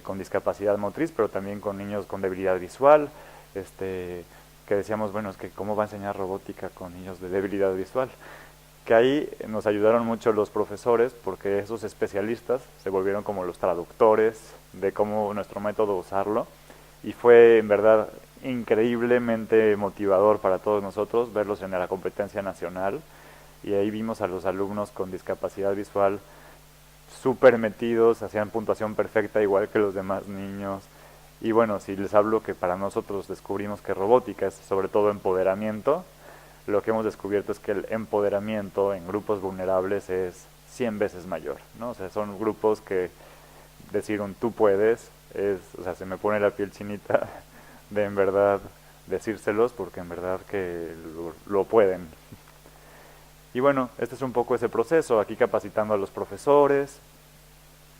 con discapacidad motriz, pero también con niños con debilidad visual, que decíamos, bueno, es que cómo va a enseñar robótica con niños de debilidad visual. Que ahí nos ayudaron mucho los profesores, porque esos especialistas se volvieron como los traductores de cómo nuestro método usarlo, y fue en verdad increíblemente motivador para todos nosotros verlos en la competencia nacional, y ahí vimos a los alumnos con discapacidad visual súper metidos, hacían puntuación perfecta igual que los demás niños. Y bueno, si les hablo que para nosotros descubrimos que robótica es sobre todo empoderamiento, lo que hemos descubierto es que el empoderamiento en grupos vulnerables es 100 veces mayor, ¿no? O sea, son grupos que decir un tú puedes, o sea, se me pone la piel chinita de en verdad decírselos, porque en verdad que lo pueden. Y bueno, este es un poco ese proceso, aquí capacitando a los profesores,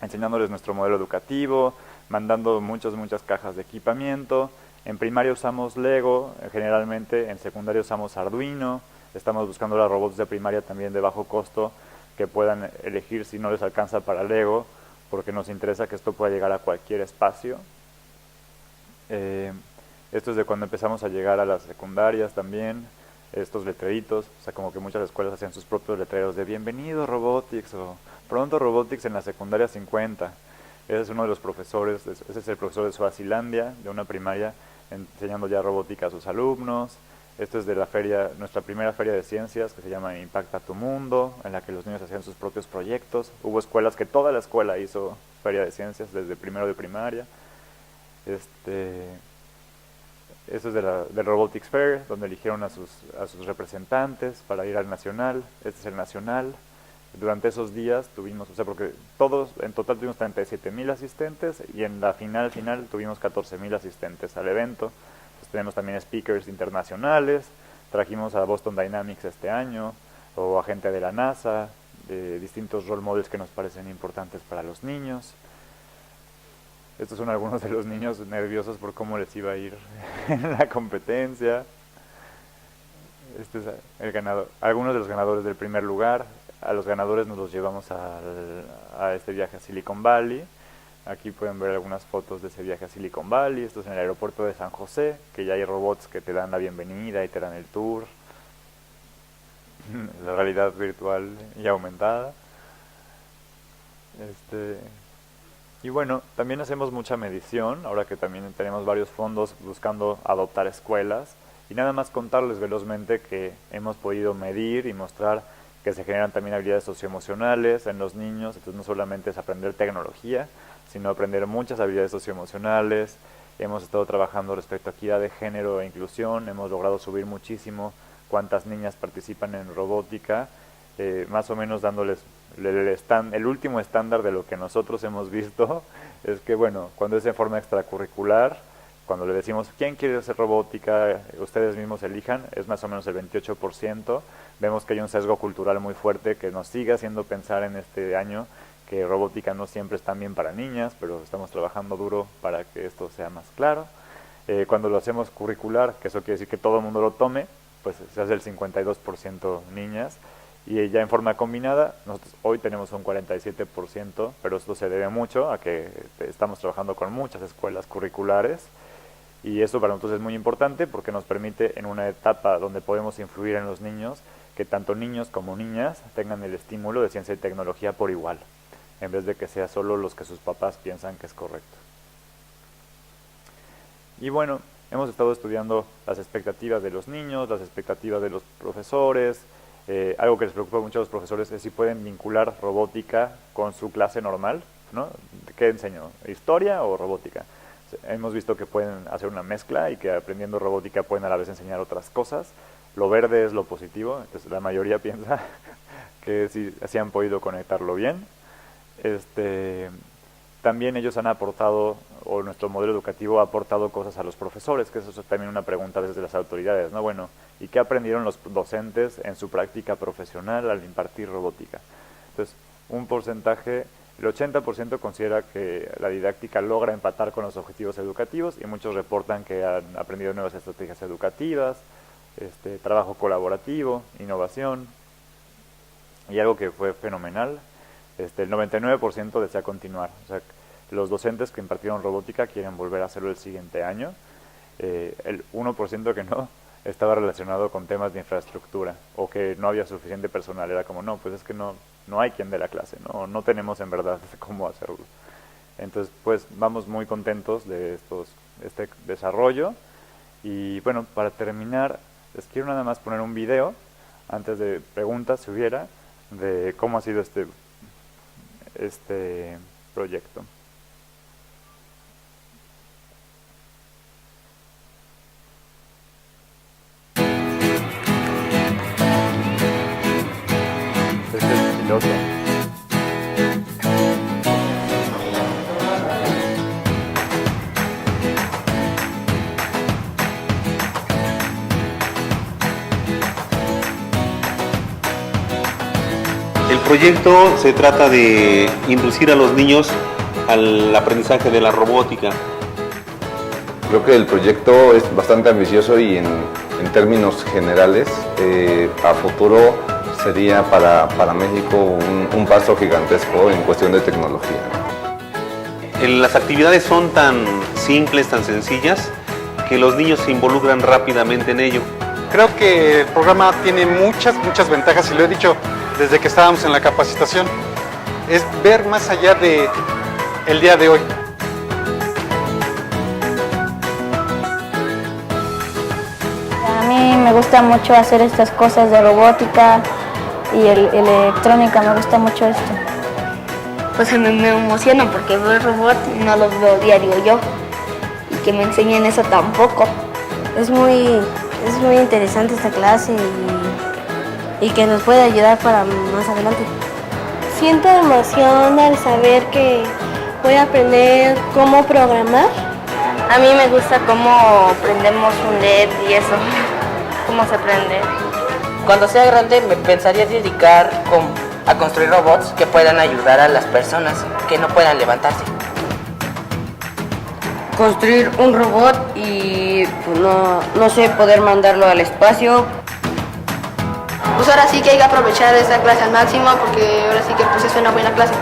enseñándoles nuestro modelo educativo, mandando muchas cajas de equipamiento. En primaria usamos Lego, generalmente en secundaria usamos Arduino. Estamos buscando las robots de primaria también de bajo costo que puedan elegir si no les alcanza para Lego, porque nos interesa que esto pueda llegar a cualquier espacio. Esto es de cuando empezamos a llegar a las secundarias también, estos letreritos, o sea, como que muchas escuelas hacían sus propios letreros de bienvenido Robotics o pronto Robotics en la secundaria 50. Ese es uno de los profesores, ese es el profesor de Suazilandia, de una primaria, enseñando ya robótica a sus alumnos. Esto es de la feria, nuestra primera feria de ciencias, que se llama Impacta tu Mundo, en la que los niños hacían sus propios proyectos. Hubo escuelas que toda la escuela hizo feria de ciencias, desde primero de primaria. Esto es del Robotics Fair, donde eligieron a sus representantes para ir al nacional. Este es el nacional. Durante esos días tuvimos, o sea, porque todos, en total tuvimos 37,000 asistentes y en la final tuvimos 14,000 asistentes al evento. Pues tenemos también speakers internacionales, trajimos a Boston Dynamics este año, o a gente de la NASA, de distintos role models que nos parecen importantes para los niños. Estos son algunos de los niños nerviosos por cómo les iba a ir en la competencia. Este es el ganador, algunos de los ganadores del primer lugar. A los ganadores nos los llevamos a este viaje a Silicon Valley. Aquí pueden ver algunas fotos de ese viaje a Silicon Valley. Esto es en el aeropuerto de San José, que ya hay robots que te dan la bienvenida y te dan el tour. La realidad virtual y aumentada. Y bueno, también hacemos mucha medición, ahora que también tenemos varios fondos buscando adoptar escuelas. Y nada más contarles velozmente que hemos podido medir y mostrar que se generan también habilidades socioemocionales en los niños. Entonces no solamente es aprender tecnología, sino aprender muchas habilidades socioemocionales. Hemos estado trabajando respecto a equidad de género e inclusión. Hemos logrado subir muchísimo cuántas niñas participan en robótica, más o menos dándoles el último estándar de lo que nosotros hemos visto. Es que bueno, cuando es en forma extracurricular, cuando le decimos quién quiere hacer robótica, ustedes mismos elijan, es más o menos el 28%. Vemos que hay un sesgo cultural muy fuerte que nos sigue haciendo pensar en este año que robótica no siempre es tan bien para niñas, pero estamos trabajando duro para que esto sea más claro. Cuando lo hacemos curricular, que eso quiere decir que todo el mundo lo tome, pues se hace el 52% niñas. Y ya en forma combinada, nosotros hoy tenemos un 47%, pero esto se debe mucho a que estamos trabajando con muchas escuelas curriculares. Y eso para nosotros es muy importante porque nos permite en una etapa donde podemos influir en los niños, que tanto niños como niñas tengan el estímulo de ciencia y tecnología por igual, en vez de que sea solo los que sus papás piensan que es correcto. Y bueno, hemos estado estudiando las expectativas de los niños, las expectativas de los profesores. Algo que les preocupa mucho a los profesores es si pueden vincular robótica con su clase normal, ¿no? ¿Qué enseño? ¿Historia o robótica? Hemos visto que pueden hacer una mezcla y que aprendiendo robótica pueden a la vez enseñar otras cosas. Lo verde es lo positivo, entonces la mayoría piensa que sí han podido conectarlo bien. También ellos han aportado, o nuestro modelo educativo ha aportado cosas a los profesores, que eso es también una pregunta desde las autoridades, ¿no? Bueno, ¿y qué aprendieron los docentes en su práctica profesional al impartir robótica? Entonces, un porcentaje, el 80% considera que la didáctica logra empatar con los objetivos educativos y muchos reportan que han aprendido nuevas estrategias educativas, trabajo colaborativo, innovación. Y algo que fue fenomenal, el 99% desea continuar. O sea, los docentes que impartieron robótica quieren volver a hacerlo el siguiente año. El 1% que no estaba relacionado con temas de infraestructura o que no había suficiente personal. Era como, no, pues es que no hay quien dé la clase, no tenemos en verdad cómo hacerlo. Entonces, pues vamos muy contentos de este desarrollo. Y bueno, para terminar, les quiero nada más poner un video, antes de preguntas si hubiera, de cómo ha sido este proyecto. Este es el piloto. El proyecto se trata de inducir a los niños al aprendizaje de la robótica. Creo que el proyecto es bastante ambicioso y en términos generales, a futuro sería para México un paso gigantesco en cuestión de tecnología. Las actividades son tan simples, tan sencillas, que los niños se involucran rápidamente en ello. Creo que el programa tiene muchas ventajas y lo he dicho desde que estábamos en la capacitación. Es ver más allá de el día de hoy. A mí me gusta mucho hacer estas cosas de robótica y electrónica, me gusta mucho esto. Pues me emociona porque veo el robot y no los veo diario yo, y que me enseñen eso tampoco. Es muy interesante esta clase y que nos puede ayudar para más adelante. Siento emoción al saber que voy a aprender cómo programar. A mí me gusta cómo prendemos un LED y eso, cómo se prende. Cuando sea grande me pensaría dedicar a construir robots que puedan ayudar a las personas que no puedan levantarse. Construir un robot y pues, no sé, poder mandarlo al espacio. Pues ahora sí que hay que aprovechar esta clase al máximo porque ahora sí que pues es una buena clase.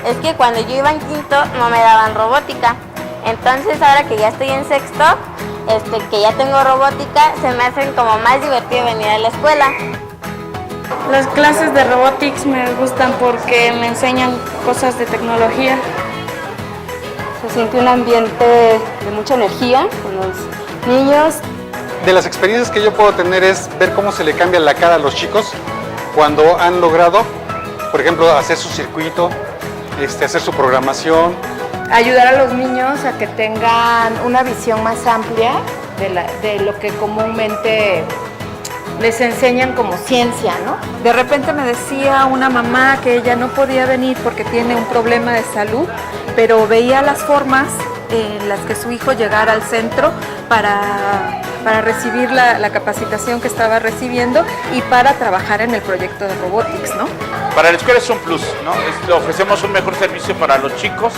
Es que cuando yo iba en quinto no me daban robótica. Entonces ahora que ya estoy en sexto, que ya tengo robótica, se me hacen como más divertido venir a la escuela. Las clases de robotics me gustan porque me enseñan cosas de tecnología. Se siente un ambiente de mucha energía con los niños. De las experiencias que yo puedo tener es ver cómo se le cambia la cara a los chicos cuando han logrado, por ejemplo, hacer su circuito, hacer su programación. Ayudar a los niños a que tengan una visión más amplia de lo que comúnmente les enseñan como ciencia, ¿no? De repente me decía una mamá que ella no podía venir porque tiene un problema de salud, pero veía las formas en las que su hijo llegara al centro para recibir la capacitación que estaba recibiendo y para trabajar en el proyecto de robotics, ¿no? Para la escuela es un plus, ¿no? Ofrecemos un mejor servicio para los chicos,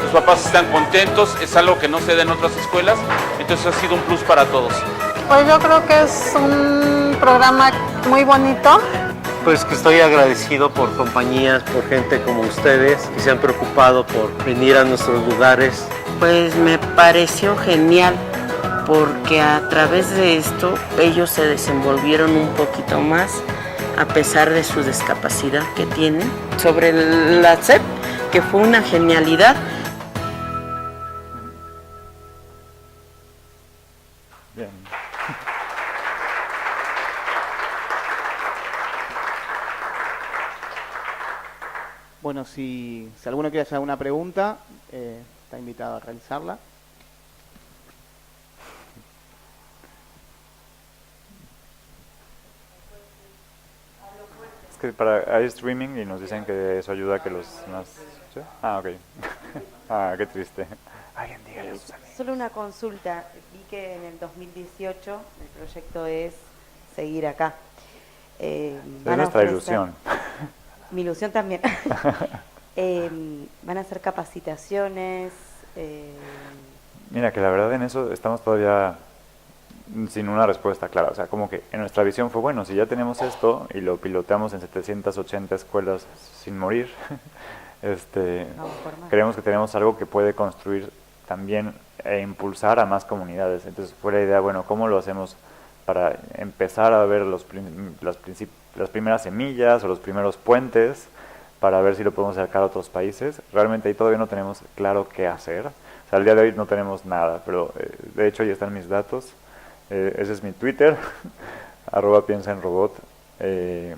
los papás están contentos, es algo que no se da en otras escuelas, entonces ha sido un plus para todos. Pues yo creo que es un programa muy bonito. Pues que estoy agradecido por compañías, por gente como ustedes que se han preocupado por venir a nuestros lugares. Pues me pareció genial porque a través de esto ellos se desenvolvieron un poquito más a pesar de su discapacidad que tienen. Sobre la SEP, que fue una genialidad. Bien. Bueno, si alguno quiere hacer alguna pregunta, está invitado a realizarla. Es que hay streaming y nos dicen que eso ayuda a que los más... ¿Sí? Ah, ok. Ah, qué triste. Alguien dígale a sus amigos. Solo una consulta. Vi que en el 2018 el proyecto es seguir acá. Es nuestra ilusión. Mi ilusión también. ¿Van a hacer capacitaciones? Mira, que la verdad en eso estamos todavía sin una respuesta clara. O sea, como que en nuestra visión fue, bueno, si ya tenemos esto y lo piloteamos en 780 escuelas sin morir, creemos que tenemos algo que puede construir también e impulsar a más comunidades. Entonces fue la idea, bueno, ¿cómo lo hacemos para empezar a ver las primeras semillas o los primeros puentes para ver si lo podemos acercar a otros países? Realmente ahí todavía no tenemos claro qué hacer. O sea, al día de hoy no tenemos nada, pero de hecho ahí están mis datos. Ese es mi Twitter, @piensaenrobot.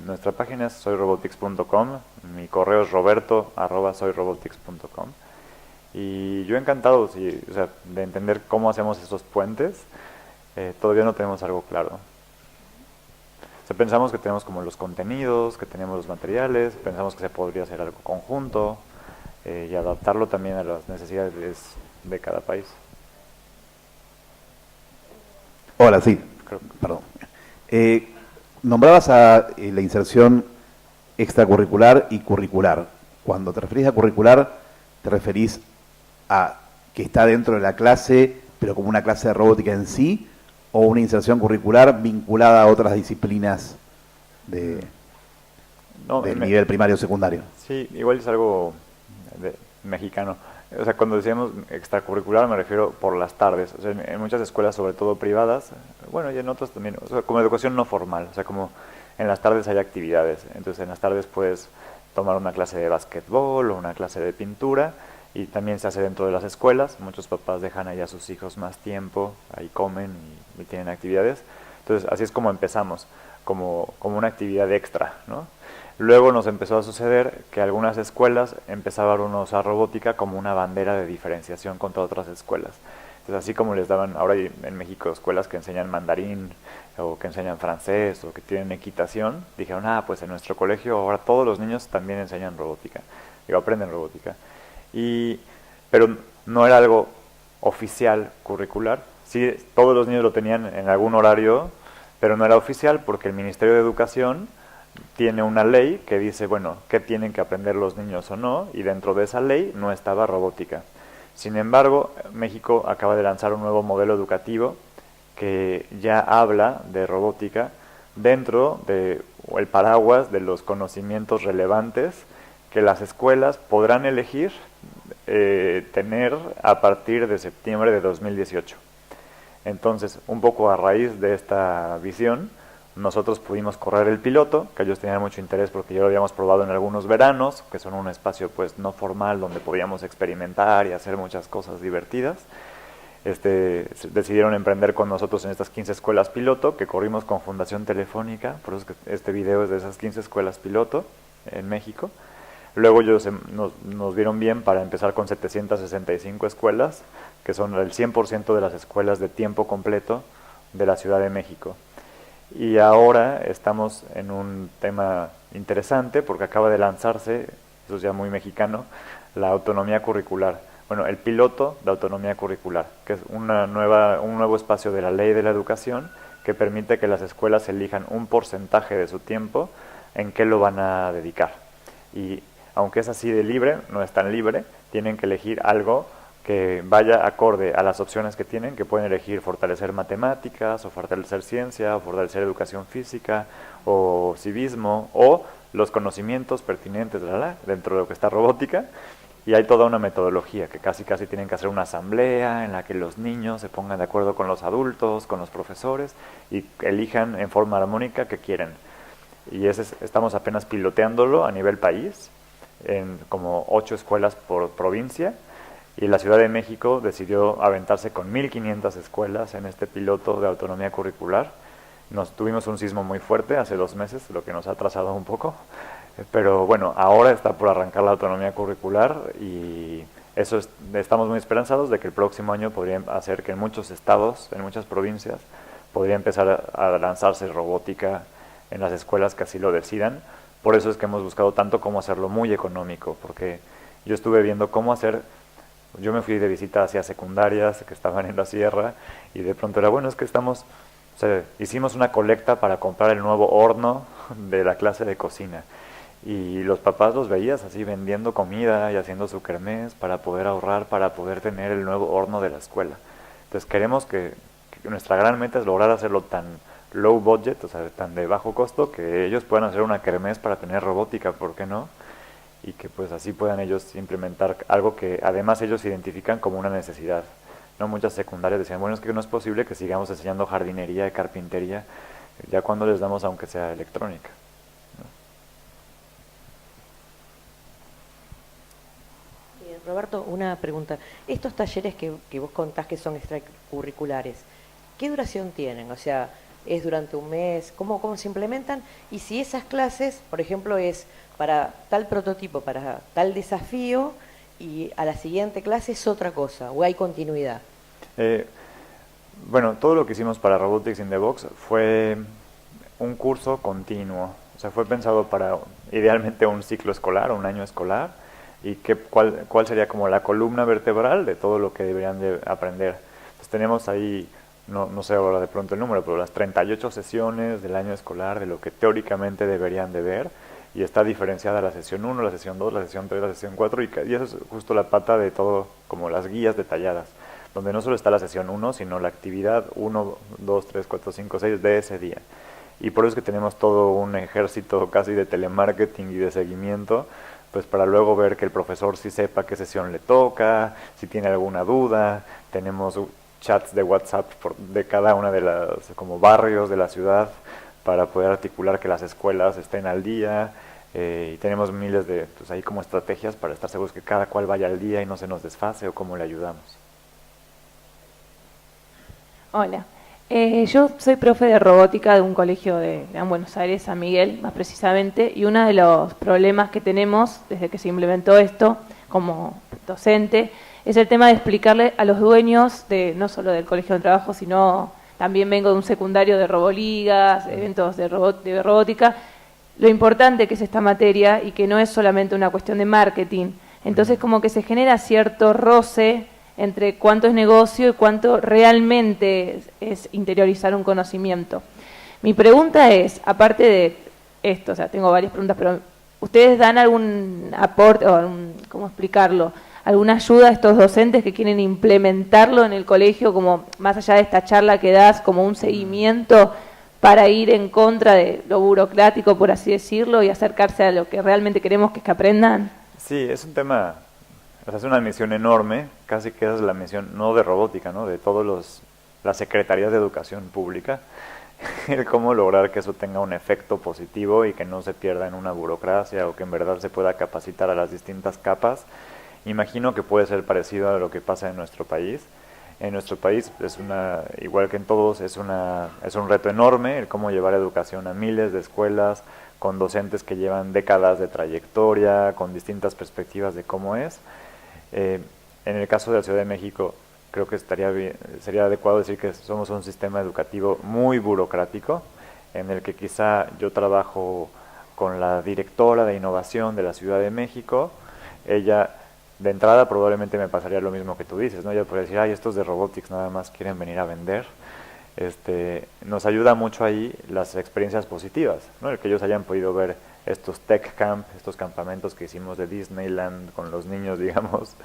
Nuestra página es soyrobotics.com, mi correo es roberto@soyrobotics.com. Y yo encantado de entender cómo hacemos esos puentes. Todavía no tenemos algo claro. O sea, pensamos que tenemos como los contenidos, que tenemos los materiales, pensamos que se podría hacer algo conjunto y adaptarlo también a las necesidades de cada país. Hola, sí. Perdón. Nombrabas a la inserción extracurricular y curricular. Cuando te referís a curricular, ¿te referís a que está dentro de la clase, pero como una clase de robótica en sí, o una inserción curricular vinculada a otras disciplinas del nivel primario o secundario? Sí, igual es algo mexicano. O sea, cuando decíamos extracurricular me refiero por las tardes. O sea, en muchas escuelas, sobre todo privadas, bueno, y en otras también, o sea, como educación no formal. O sea, como en las tardes hay actividades. Entonces, en las tardes puedes tomar una clase de básquetbol o una clase de pintura, y también se hace dentro de las escuelas. Muchos papás dejan ahí a sus hijos más tiempo, ahí comen y tienen actividades. Entonces, así es como empezamos, como una actividad extra, ¿no? Luego nos empezó a suceder que algunas escuelas empezaban a usar robótica como una bandera de diferenciación contra otras escuelas. Entonces, así como les daban ahora hay en México escuelas que enseñan mandarín o que enseñan francés o que tienen equitación, dijeron, pues en nuestro colegio ahora todos los niños también enseñan robótica, aprenden robótica. Pero no era algo oficial curricular. Sí, todos los niños lo tenían en algún horario, pero no era oficial porque el Ministerio de Educación tiene una ley que dice, bueno, qué tienen que aprender los niños o no, y dentro de esa ley no estaba robótica. Sin embargo, México acaba de lanzar un nuevo modelo educativo que ya habla de robótica dentro del paraguas de los conocimientos relevantes que las escuelas podrán elegir tener a partir de septiembre de 2018. Entonces, un poco a raíz de esta visión, nosotros pudimos correr el piloto, que ellos tenían mucho interés porque ya lo habíamos probado en algunos veranos, que son un espacio pues no formal donde podíamos experimentar y hacer muchas cosas divertidas. Decidieron emprender con nosotros en estas 15 escuelas piloto, que corrimos con Fundación Telefónica, por eso es que este video es de esas 15 escuelas piloto en México. Luego ellos nos vieron bien para empezar con 765 escuelas, que son el 100% de las escuelas de tiempo completo de la Ciudad de México. Y ahora estamos en un tema interesante porque acaba de lanzarse, eso es ya muy mexicano, la autonomía curricular. Bueno, el piloto de autonomía curricular, que es un nuevo espacio de la Ley de la Educación que permite que las escuelas elijan un porcentaje de su tiempo en qué lo van a dedicar. Y aunque es así de libre, no es tan libre, tienen que elegir algo que vaya acorde a las opciones que tienen, que pueden elegir fortalecer matemáticas, o fortalecer ciencia, o fortalecer educación física, o civismo, o los conocimientos pertinentes dentro de lo que está robótica. Y hay toda una metodología que casi tienen que hacer una asamblea en la que los niños se pongan de acuerdo con los adultos, con los profesores, y elijan en forma armónica qué quieren. Y estamos apenas piloteándolo a nivel país, en como 8 escuelas por provincia, y la Ciudad de México decidió aventarse con 1.500 escuelas en este piloto de autonomía curricular. Tuvimos un sismo muy fuerte hace 2 meses, lo que nos ha atrasado un poco, pero bueno, ahora está por arrancar la autonomía curricular y estamos muy esperanzados de que el próximo año podría hacer que en muchos estados, en muchas provincias, podría empezar a lanzarse robótica en las escuelas que así lo decidan. Por eso es que hemos buscado tanto cómo hacerlo muy económico, porque yo estuve viendo cómo hacer. Yo me fui de visita hacia secundarias que estaban en la sierra y de pronto era, es que hicimos una colecta para comprar el nuevo horno de la clase de cocina y los papás los veías así vendiendo comida y haciendo su kermés para poder ahorrar, para poder tener el nuevo horno de la escuela. Entonces queremos que nuestra gran meta es lograr hacerlo tan low budget, tan de bajo costo, que ellos puedan hacer una kermés para tener robótica, ¿por qué no? Y que pues así puedan ellos implementar algo que además ellos identifican como una necesidad. No, muchas secundarias decían, es que no es posible que sigamos enseñando jardinería y carpintería ya cuando les damos aunque sea electrónica, ¿no? Roberto, una pregunta. Estos talleres que vos contás que son extracurriculares, ¿qué duración tienen? O sea, ¿es durante un mes? ¿Cómo se implementan? Y si esas clases, por ejemplo, es para tal prototipo, para tal desafío, y a la siguiente clase es otra cosa, o hay continuidad. Todo lo que hicimos para Robotics in the Box fue un curso continuo. O sea, fue pensado para idealmente un ciclo escolar, un año escolar, y cuál sería como la columna vertebral de todo lo que deberían de aprender. Entonces tenemos ahí, no sé ahora de pronto el número, pero las 38 sesiones del año escolar de lo que teóricamente deberían de ver, y está diferenciada la sesión 1, la sesión 2, la sesión 3, la sesión 4, y eso es justo la pata de todo, como las guías detalladas, donde no solo está la sesión 1, sino la actividad 1, 2, 3, 4, 5, 6 de ese día. Y por eso es que tenemos todo un ejército casi de telemarketing y de seguimiento, pues para luego ver que el profesor sí sepa qué sesión le toca, si tiene alguna duda. Tenemos chats de WhatsApp de cada una de las como barrios de la ciudad para poder articular que las escuelas estén al día, y tenemos miles de ahí como estrategias para estar seguros que cada cual vaya al día y no se nos desfase o cómo le ayudamos. Hola, yo soy profe de robótica de un colegio de Gran Buenos Aires, San Miguel más precisamente, y uno de los problemas que tenemos desde que se implementó esto como docente es el tema de explicarle a los dueños, no solo del colegio de trabajo, sino también vengo de un secundario de roboligas, eventos de robótica, lo importante que es esta materia y que no es solamente una cuestión de marketing. Entonces como que se genera cierto roce entre cuánto es negocio y cuánto realmente es interiorizar un conocimiento. Mi pregunta es, aparte de esto, o sea, tengo varias preguntas, pero ¿ustedes dan algún aporte, o cómo explicarlo, alguna ayuda a estos docentes que quieren implementarlo en el colegio, como más allá de esta charla que das, como un seguimiento para ir en contra de lo burocrático, por así decirlo, y acercarse a lo que realmente queremos que aprendan? Sí, es un tema, o sea, es una misión enorme, casi que es la misión, no de robótica, ¿no? De todas las secretarías de educación pública, el cómo lograr que eso tenga un efecto positivo y que no se pierda en una burocracia o que en verdad se pueda capacitar a las distintas capas. Imagino que puede ser parecido a lo que pasa en nuestro país. En nuestro país igual que en todos, es un reto enorme el cómo llevar educación a miles de escuelas, con docentes que llevan décadas de trayectoria, con distintas perspectivas de cómo es. En el caso de la Ciudad de México, creo que sería adecuado decir que somos un sistema educativo muy burocrático, en el que quizá yo trabajo con la directora de innovación de la Ciudad de México. Ella, de entrada, probablemente me pasaría lo mismo que tú dices, ¿no? Ella podría decir, ay, estos de robotics nada más quieren venir a vender. Nos ayuda mucho ahí las experiencias positivas, ¿no? El que ellos hayan podido ver estos tech camp, estos campamentos que hicimos de Disneyland con los niños, digamos,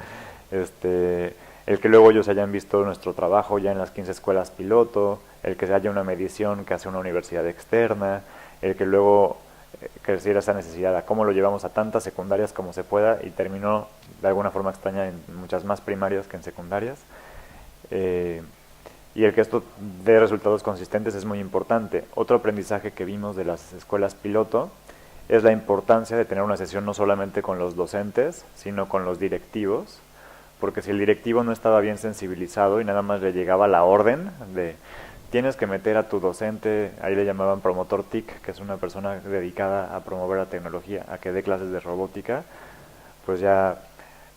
el que luego ellos hayan visto nuestro trabajo ya en las 15 escuelas piloto, el que haya una medición que hace una universidad externa, el que luego creciera esa necesidad a cómo lo llevamos a tantas secundarias como se pueda, y terminó de alguna forma extraña en muchas más primarias que en secundarias. Y el que esto dé resultados consistentes es muy importante. Otro aprendizaje que vimos de las escuelas piloto es la importancia de tener una sesión no solamente con los docentes, sino con los directivos, porque si el directivo no estaba bien sensibilizado y nada más le llegaba la orden de tienes que meter a tu docente, ahí le llamaban promotor TIC, que es una persona dedicada a promover la tecnología, a que dé clases de robótica, pues ya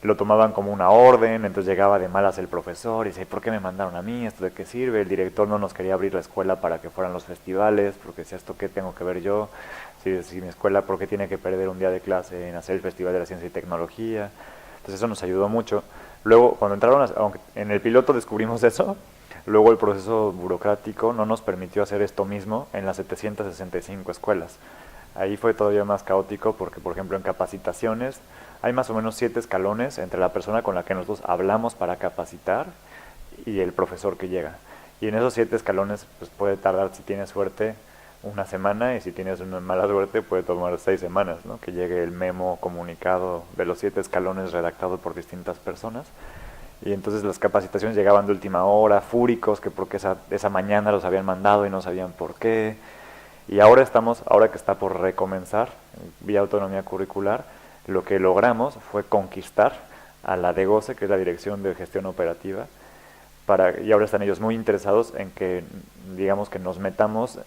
lo tomaban como una orden, entonces llegaba de malas el profesor y dice, ¿por qué me mandaron a mí? ¿Esto de qué sirve? El director no nos quería abrir la escuela para que fueran los festivales, porque decía, ¿esto qué tengo que ver yo? Si mi escuela, ¿por qué tiene que perder un día de clase en hacer el Festival de la Ciencia y Tecnología? Entonces eso nos ayudó mucho. Luego, cuando entraron, aunque en el piloto descubrimos eso, luego el proceso burocrático no nos permitió hacer esto mismo en las 765 escuelas. Ahí fue todavía más caótico porque, por ejemplo, en capacitaciones hay más o menos 7 escalones entre la persona con la que nosotros hablamos para capacitar y el profesor que llega. Y en esos 7 escalones pues puede tardar, si tienes suerte, una semana, y si tienes una mala suerte puede tomar 6 semanas, ¿no? Que llegue el memo comunicado de los 7 escalones redactado por distintas personas. Y entonces las capacitaciones llegaban de última hora, fúricos, que porque esa mañana los habían mandado y no sabían por qué. Y ahora que está por recomenzar, vía autonomía curricular, lo que logramos fue conquistar a la DGOCE, que es la Dirección de Gestión Operativa, y ahora están ellos muy interesados en que, digamos, que nos metamos,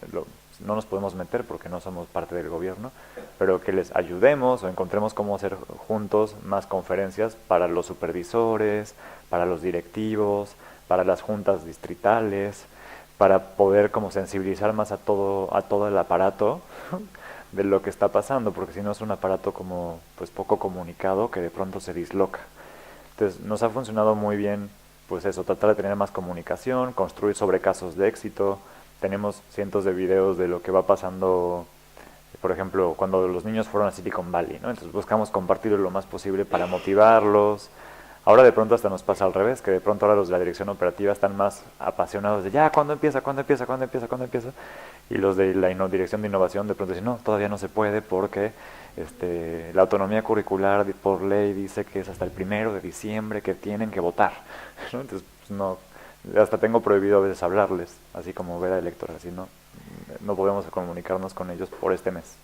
no nos podemos meter porque no somos parte del gobierno, pero que les ayudemos o encontremos cómo hacer juntos más conferencias para los supervisores, para los directivos, para las juntas distritales, para poder como sensibilizar más a todo el aparato de lo que está pasando, porque si no es un aparato como pues poco comunicado que de pronto se disloca. Entonces nos ha funcionado muy bien pues eso, tratar de tener más comunicación, construir sobre casos de éxito. Tenemos cientos de videos de lo que va pasando, por ejemplo, cuando los niños fueron a Silicon Valley, ¿no? Entonces buscamos compartirlo lo más posible para motivarlos. Ahora de pronto hasta nos pasa al revés, que de pronto ahora los de la dirección operativa están más apasionados de ya, ¿cuándo empieza? Y los de la dirección de innovación de pronto dicen, no, todavía no se puede porque la autonomía curricular por ley dice que es hasta el 1 de diciembre que tienen que votar, ¿no? Entonces pues, no, hasta tengo prohibido a veces hablarles, así como ver a electores, así no podemos comunicarnos con ellos por este mes.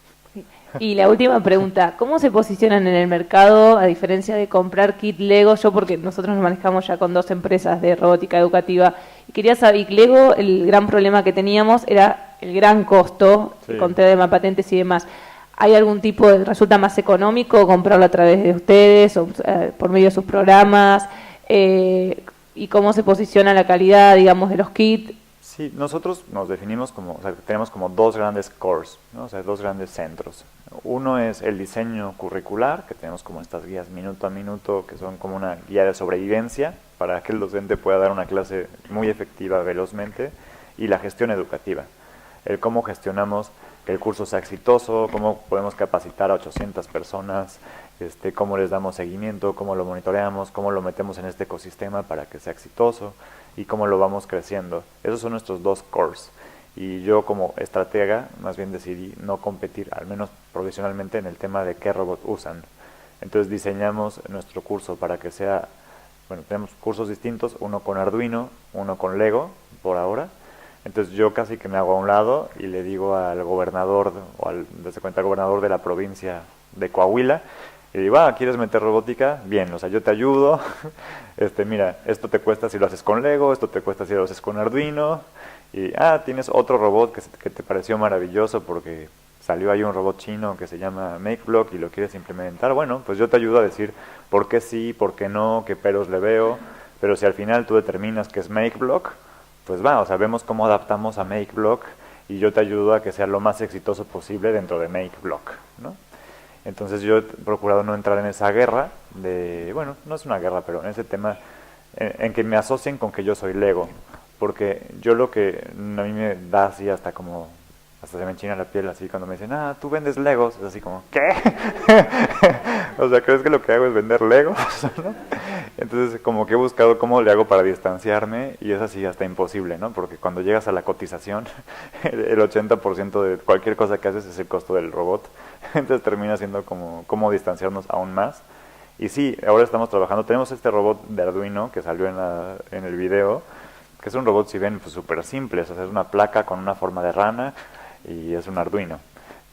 Y la última pregunta, ¿cómo se posicionan en el mercado a diferencia de comprar kit Lego? Yo, porque nosotros nos manejamos ya con 2 empresas de robótica educativa, y quería saber, y Lego, el gran problema que teníamos era el gran costo, sí, con tema patentes y demás. ¿Hay algún tipo resulta más económico comprarlo a través de ustedes o por medio de sus programas? y cómo se posiciona la calidad, digamos, de los kits. Sí, nosotros nos definimos como, o sea, tenemos como dos grandes cores, ¿no? O sea, dos grandes centros. Uno es el diseño curricular, que tenemos como estas guías minuto a minuto, que son como una guía de sobrevivencia para que el docente pueda dar una clase muy efectiva velozmente, y la gestión educativa, el cómo gestionamos que el curso sea exitoso, cómo podemos capacitar a 800 personas, cómo les damos seguimiento, cómo lo monitoreamos, cómo lo metemos en este ecosistema para que sea exitoso y cómo lo vamos creciendo. Esos son nuestros dos cores. Y yo como estratega más bien decidí no competir, al menos profesionalmente, en el tema de qué robot usan. Entonces diseñamos nuestro curso para que sea, bueno, tenemos cursos distintos, uno con Arduino, uno con Lego, por ahora. Entonces yo casi que me hago a un lado y le digo al gobernador, desde cuenta, al gobernador de la provincia de Coahuila, y digo, ¿quieres meter robótica? Bien, o sea, yo te ayudo. Mira, esto te cuesta si lo haces con Lego, esto te cuesta si lo haces con Arduino. Y, tienes otro robot que te pareció maravilloso porque salió ahí un robot chino que se llama MakeBlock y lo quieres implementar. Bueno, pues yo te ayudo a decir por qué sí, por qué no, qué peros le veo. Pero si al final tú determinas que es MakeBlock, pues o sea, vemos cómo adaptamos a MakeBlock y yo te ayudo a que sea lo más exitoso posible dentro de MakeBlock, ¿no? Entonces yo he procurado no entrar en esa guerra de, bueno, no es una guerra, pero en ese tema en que me asocien con que yo soy Lego, porque yo lo que a mí me da así hasta se me enchina la piel así cuando me dicen, tú vendes Legos, es así como, ¿qué? O sea, ¿crees que lo que hago es vender Legos? ¿No? Entonces como que he buscado cómo le hago para distanciarme y es así hasta imposible, ¿no? Porque cuando llegas a la cotización, el 80% de cualquier cosa que haces es el costo del robot, entonces termina siendo como cómo distanciarnos aún más. Y sí, ahora estamos trabajando, tenemos este robot de Arduino que salió en el video, que es un robot, si ven, pues súper simple, o sea, es una placa con una forma de rana y es un Arduino.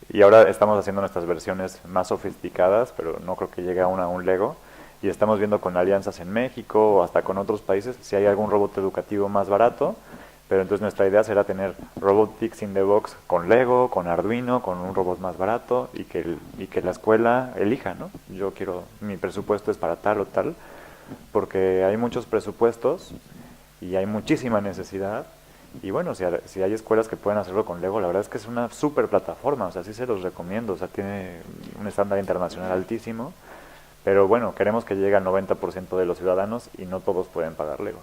Y ahora estamos haciendo nuestras versiones más sofisticadas, pero no creo que llegue aún a un Lego. Y estamos viendo con alianzas en México o hasta con otros países si hay algún robot educativo más barato. Pero entonces nuestra idea será tener Robotics in the Box con Lego, con Arduino, con un robot más barato y que la escuela elija, ¿no? Mi presupuesto es para tal o tal, porque hay muchos presupuestos y hay muchísima necesidad. Y bueno, si hay escuelas que pueden hacerlo con Lego, la verdad es que es una super plataforma, o sea, sí se los recomiendo, o sea, tiene un estándar internacional altísimo, pero bueno, queremos que llegue al 90% de los ciudadanos y no todos pueden pagar Lego.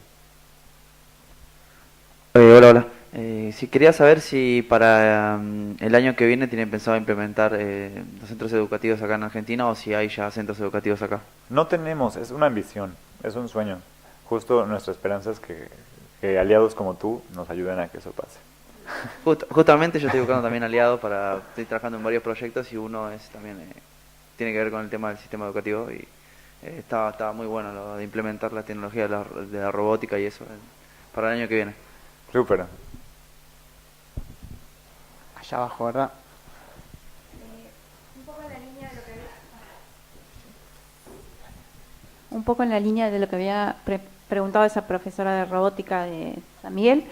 Hola. Sí, quería saber si para el año que viene tienen pensado implementar los centros educativos acá en Argentina o si hay ya centros educativos acá. No tenemos, es una ambición, es un sueño. Justo nuestra esperanza es que aliados como tú nos ayuden a que eso pase. Justamente yo estoy buscando también aliados estoy trabajando en varios proyectos y uno es también tiene que ver con el tema del sistema educativo y está muy bueno lo de implementar la tecnología de la robótica y eso para el año que viene. Súper. Allá abajo, ¿verdad? Un poco en la línea de lo que había preguntado esa profesora de robótica de San Miguel.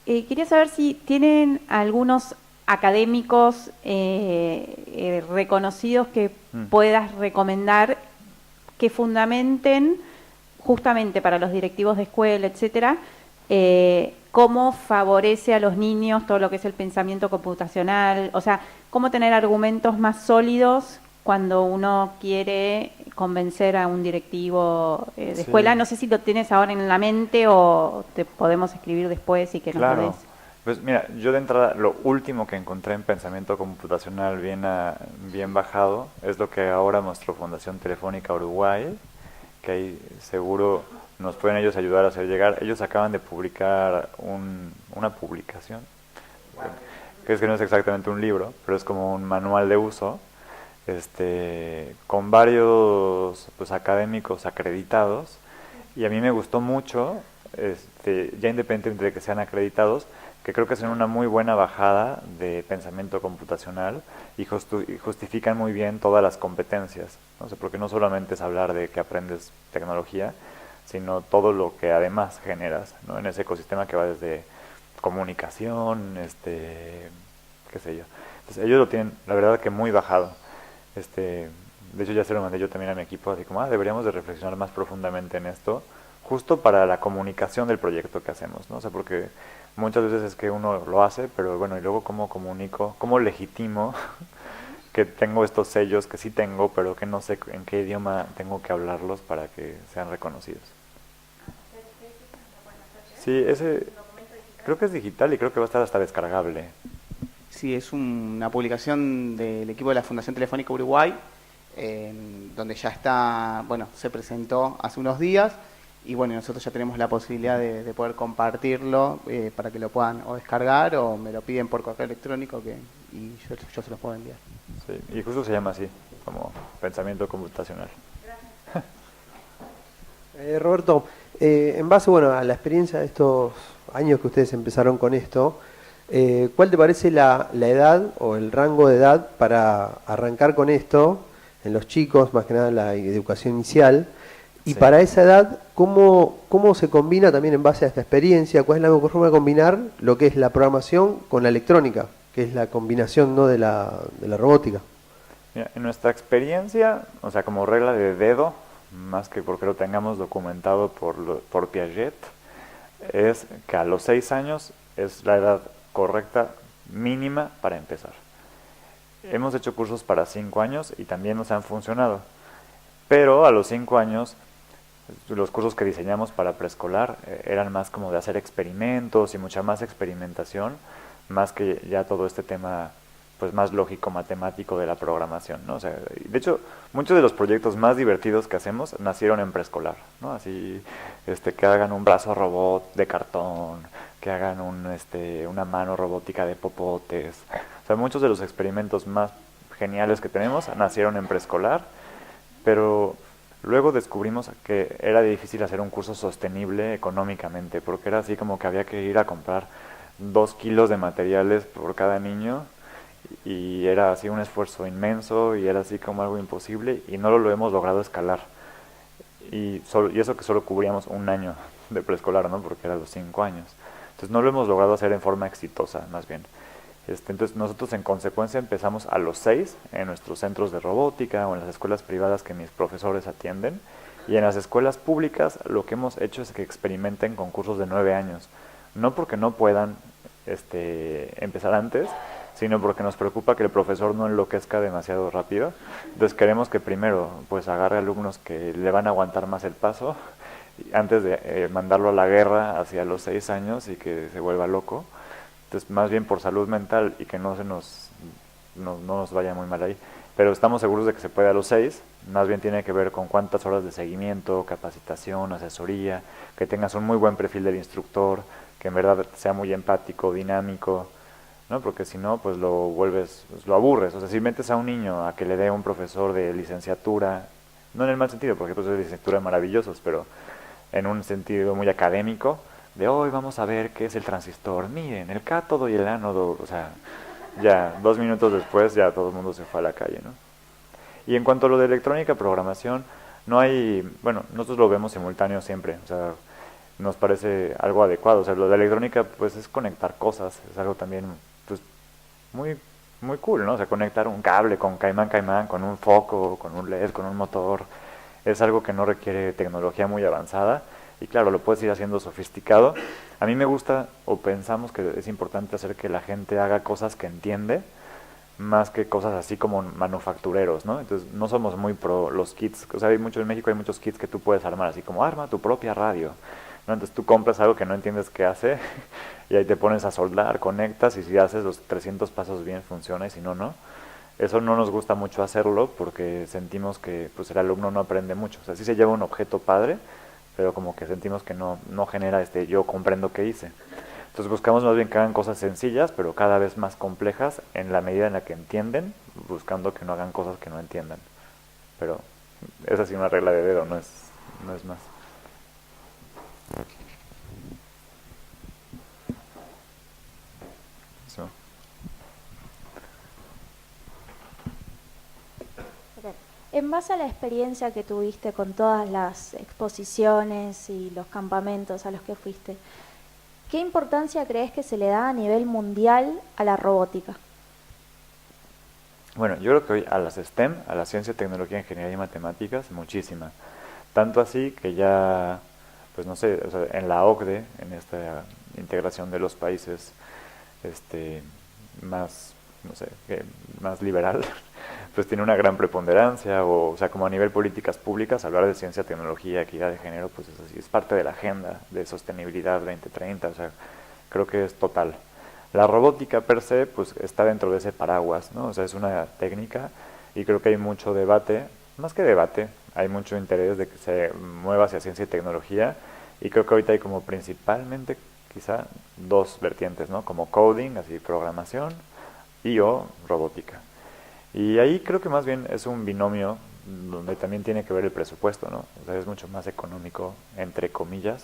Quería saber si tienen algunos académicos reconocidos que puedas recomendar que fundamenten justamente para los directivos de escuela, etcétera, cómo favorece a los niños todo lo que es el pensamiento computacional, o sea, cómo tener argumentos más sólidos cuando uno quiere convencer a un directivo de escuela. No sé si lo tienes ahora en la mente o te podemos escribir después y que nos lo des. Pues mira, yo de entrada lo último que encontré en pensamiento computacional bien bajado es lo que ahora nuestra Fundación Telefónica Uruguay, que ahí seguro nos pueden ellos ayudar a hacer llegar. Ellos acaban de publicar una publicación, que es que no es exactamente un libro, pero es como un manual de uso, con varios académicos acreditados, y a mí me gustó mucho, ya independientemente de que sean acreditados, que creo que hacen una muy buena bajada de pensamiento computacional y justifican muy bien todas las competencias, ¿no? O sea, porque no solamente es hablar de que aprendes tecnología, sino todo lo que además generas, ¿no? En ese ecosistema que va desde comunicación, qué sé yo. Entonces ellos lo tienen, la verdad, que muy bajado. De hecho ya se lo mandé yo también a mi equipo, así como, deberíamos de reflexionar más profundamente en esto, justo para la comunicación del proyecto que hacemos, ¿no? O sea, porque muchas veces es que uno lo hace, pero bueno, y luego cómo comunico, cómo legitimo que tengo estos sellos que sí tengo, pero que no sé en qué idioma tengo que hablarlos para que sean reconocidos. Sí, ese creo que es digital y creo que va a estar hasta descargable. Sí, es una publicación del equipo de la Fundación Telefónica Uruguay, donde ya está, bueno, se presentó hace unos días y bueno, nosotros ya tenemos la posibilidad de poder compartirlo para que lo puedan o descargar o me lo piden por correo electrónico y yo se los puedo enviar. Sí, y justo se llama así, como pensamiento computacional. Roberto, en base a la experiencia de estos años que ustedes empezaron con esto, ¿cuál te parece la edad o el rango de edad para arrancar con esto en los chicos, más que nada en la educación inicial? Y Sí. para esa edad, ¿cómo se combina también en base a esta experiencia? ¿Cuál es la mejor forma de combinar lo que es la programación con la electrónica, que es la combinación, ¿no?, de la robótica? Mira, en nuestra experiencia, o sea, como regla de dedo, más que porque lo tengamos documentado por Piaget, es que a los 6 años es la edad correcta mínima para empezar. Hemos hecho cursos para 5 años y también nos han funcionado, pero a los 5 años los cursos que diseñamos para preescolar eran más como de hacer experimentos y mucha más experimentación, más que ya todo este tema pues más lógico matemático de la programación, ¿no? O sea, de hecho, muchos de los proyectos más divertidos que hacemos nacieron en preescolar, ¿no? Así, que hagan un brazo robot de cartón, que hagan una mano robótica de popotes. O sea, muchos de los experimentos más geniales que tenemos nacieron en preescolar, pero luego descubrimos que era difícil hacer un curso sostenible económicamente, porque era así como que había que ir a comprar 2 kilos de materiales por cada niño, y era así un esfuerzo inmenso y era así como algo imposible y no lo hemos logrado escalar. Y eso que solo cubríamos un año de preescolar, ¿no? Porque era los 5 años. Entonces no lo hemos logrado hacer en forma exitosa, más bien. Entonces nosotros en consecuencia empezamos a los 6 en nuestros centros de robótica o en las escuelas privadas que mis profesores atienden, y en las escuelas públicas lo que hemos hecho es que experimenten con cursos de 9 años. No porque no puedan empezar antes, sino porque nos preocupa que el profesor no enloquezca demasiado rápido. Entonces queremos que primero pues agarre alumnos que le van a aguantar más el paso antes de mandarlo a la guerra hacia los 6 años y que se vuelva loco. Entonces más bien por salud mental y que no nos vaya muy mal ahí. Pero estamos seguros de que se puede a los 6, más bien tiene que ver con cuántas horas de seguimiento, capacitación, asesoría, que tengas un muy buen perfil del instructor, que en verdad sea muy empático, dinámico, ¿no? Porque si no, pues lo aburres. O sea, si metes a un niño a que le dé un profesor de licenciatura, no en el mal sentido, porque profesores de licenciatura maravillosos, pero en un sentido muy académico, de hoy vamos a ver qué es el transistor, miren, el cátodo y el ánodo, o sea, ya 2 minutos después ya todo el mundo se fue a la calle, ¿no? Y en cuanto a lo de electrónica, programación, no hay, bueno, nosotros lo vemos simultáneo siempre, o sea, nos parece algo adecuado. O sea, lo de electrónica pues es conectar cosas, es algo también pues muy muy cool, ¿no? O sea, conectar un cable con caimán, con un foco, con un LED, con un motor, es algo que no requiere tecnología muy avanzada y claro, lo puedes ir haciendo sofisticado. A mí me gusta, o pensamos que es importante hacer que la gente haga cosas que entiende, más que cosas así como manufactureros, ¿no? Entonces no somos muy pro los kits, o sea, en México hay muchos kits que tú puedes armar, así como arma tu propia radio, ¿no? Entonces tú compras algo que no entiendes qué hace y ahí te pones a soldar, conectas y si haces los 300 pasos bien funciona y si no, no. Eso no nos gusta mucho hacerlo porque sentimos que pues el alumno no aprende mucho. O sea, sí se lleva un objeto padre, pero como que sentimos que no genera yo comprendo qué hice. Entonces buscamos más bien que hagan cosas sencillas, pero cada vez más complejas en la medida en la que entienden, buscando que no hagan cosas que no entiendan. Pero es así una regla de dedo, no es más. Eso. En base a la experiencia que tuviste con todas las exposiciones y los campamentos a los que fuiste, ¿qué importancia crees que se le da a nivel mundial a la robótica? Bueno, yo creo que hoy a las STEM, a la ciencia, tecnología, ingeniería y matemáticas, muchísima. Tanto así que ya pues no sé, o sea, en la OCDE, en esta integración de los países más, no sé, más liberal, pues tiene una gran preponderancia, o sea, como a nivel políticas públicas, hablar de ciencia, tecnología, equidad de género, pues es así, es parte de la agenda de sostenibilidad 2030, o sea, creo que es total. La robótica per se, pues está dentro de ese paraguas, ¿no? O sea, es una técnica y creo que hay mucho debate, más que debate, hay mucho interés de que se mueva hacia ciencia y tecnología, y creo que ahorita hay como principalmente quizá dos vertientes, ¿no? Como coding, así programación, y o robótica. Y ahí creo que más bien es un binomio donde también tiene que ver el presupuesto, ¿no? O sea, es mucho más económico, entre comillas.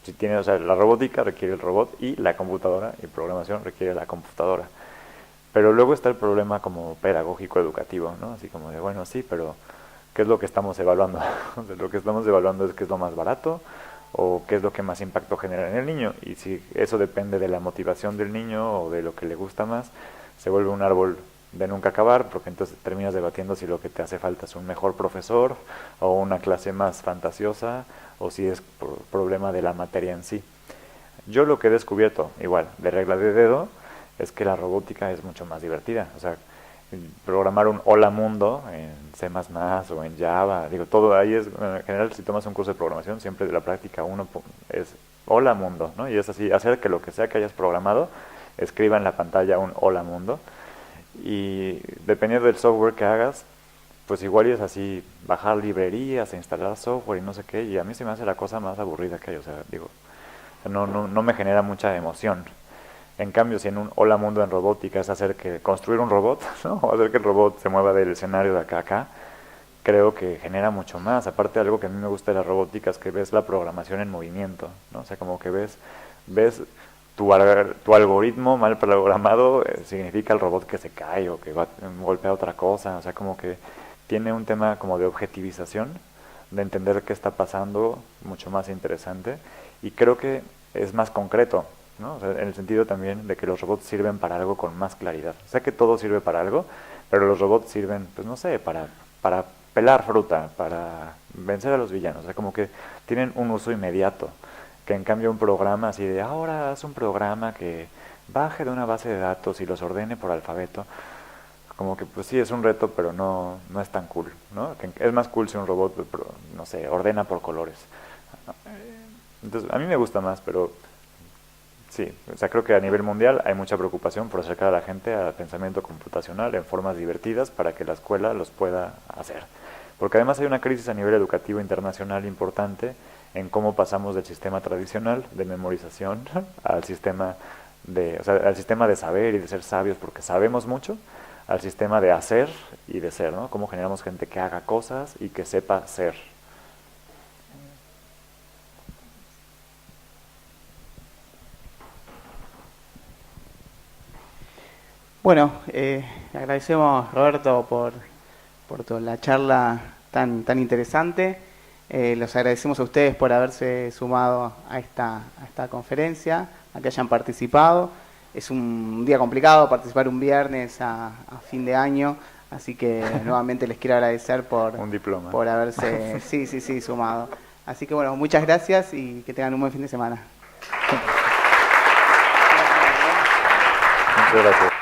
Si tiene, o sea, la robótica requiere el robot y la computadora, y programación requiere la computadora. Pero luego está el problema como pedagógico educativo, ¿no? Así como de, bueno, sí, pero ¿qué es lo que estamos evaluando? O sea, lo que estamos evaluando es qué es lo más barato o qué es lo que más impacto genera en el niño. Y si eso depende de la motivación del niño o de lo que le gusta más, se vuelve un árbol de nunca acabar, porque entonces terminas debatiendo si lo que te hace falta es un mejor profesor o una clase más fantasiosa o si es por problema de la materia en sí. Yo lo que he descubierto, igual, de regla de dedo, es que la robótica es mucho más divertida. O sea, programar un hola mundo en C++ o en Java, digo, todo ahí es, en general, si tomas un curso de programación, siempre de la práctica uno es hola mundo, ¿no? Y es así, hacer que lo que sea que hayas programado, escriba en la pantalla un hola mundo, y dependiendo del software que hagas, pues igual es así, bajar librerías, instalar software y no sé qué, y a mí se me hace la cosa más aburrida que hay, o sea, digo, no me genera mucha emoción. En cambio, si en un hola mundo en robótica es construir un robot, ¿no? O hacer que el robot se mueva del escenario de acá a acá, creo que genera mucho más. Aparte, algo que a mí me gusta de la robótica es que ves la programación en movimiento, ¿no? O sea, como que ves tu algoritmo mal programado, significa el robot que se cae o que golpea otra cosa. O sea, como que tiene un tema como de objetivización, de entender qué está pasando, mucho más interesante, y creo que es más concreto, ¿no? O sea, en el sentido también de que los robots sirven para algo con más claridad. O sea, que todo sirve para algo, pero los robots sirven, pues no sé, para pelar fruta, para vencer a los villanos. O sea, como que tienen un uso inmediato, que en cambio un programa así de, ahora haz un programa que baje de una base de datos y los ordene por alfabeto, como que pues sí es un reto, pero no es tan cool, ¿no? Que es más cool si un robot, no sé, ordena por colores. Entonces, a mí me gusta más, pero sí, o sea, creo que a nivel mundial hay mucha preocupación por acercar a la gente al pensamiento computacional en formas divertidas para que la escuela los pueda hacer. Porque además hay una crisis a nivel educativo internacional importante en cómo pasamos del sistema tradicional de memorización al sistema al sistema de saber y de ser sabios porque sabemos mucho, al sistema de hacer y de ser, ¿no? Cómo generamos gente que haga cosas y que sepa ser. Bueno, agradecemos, Roberto, por toda la charla tan interesante. Los agradecemos a ustedes por haberse sumado a esta conferencia, a que hayan participado. Es un día complicado participar un viernes a fin de año, así que nuevamente les quiero agradecer por haberse sumado. Así que bueno, muchas gracias y que tengan un buen fin de semana. Muchas gracias.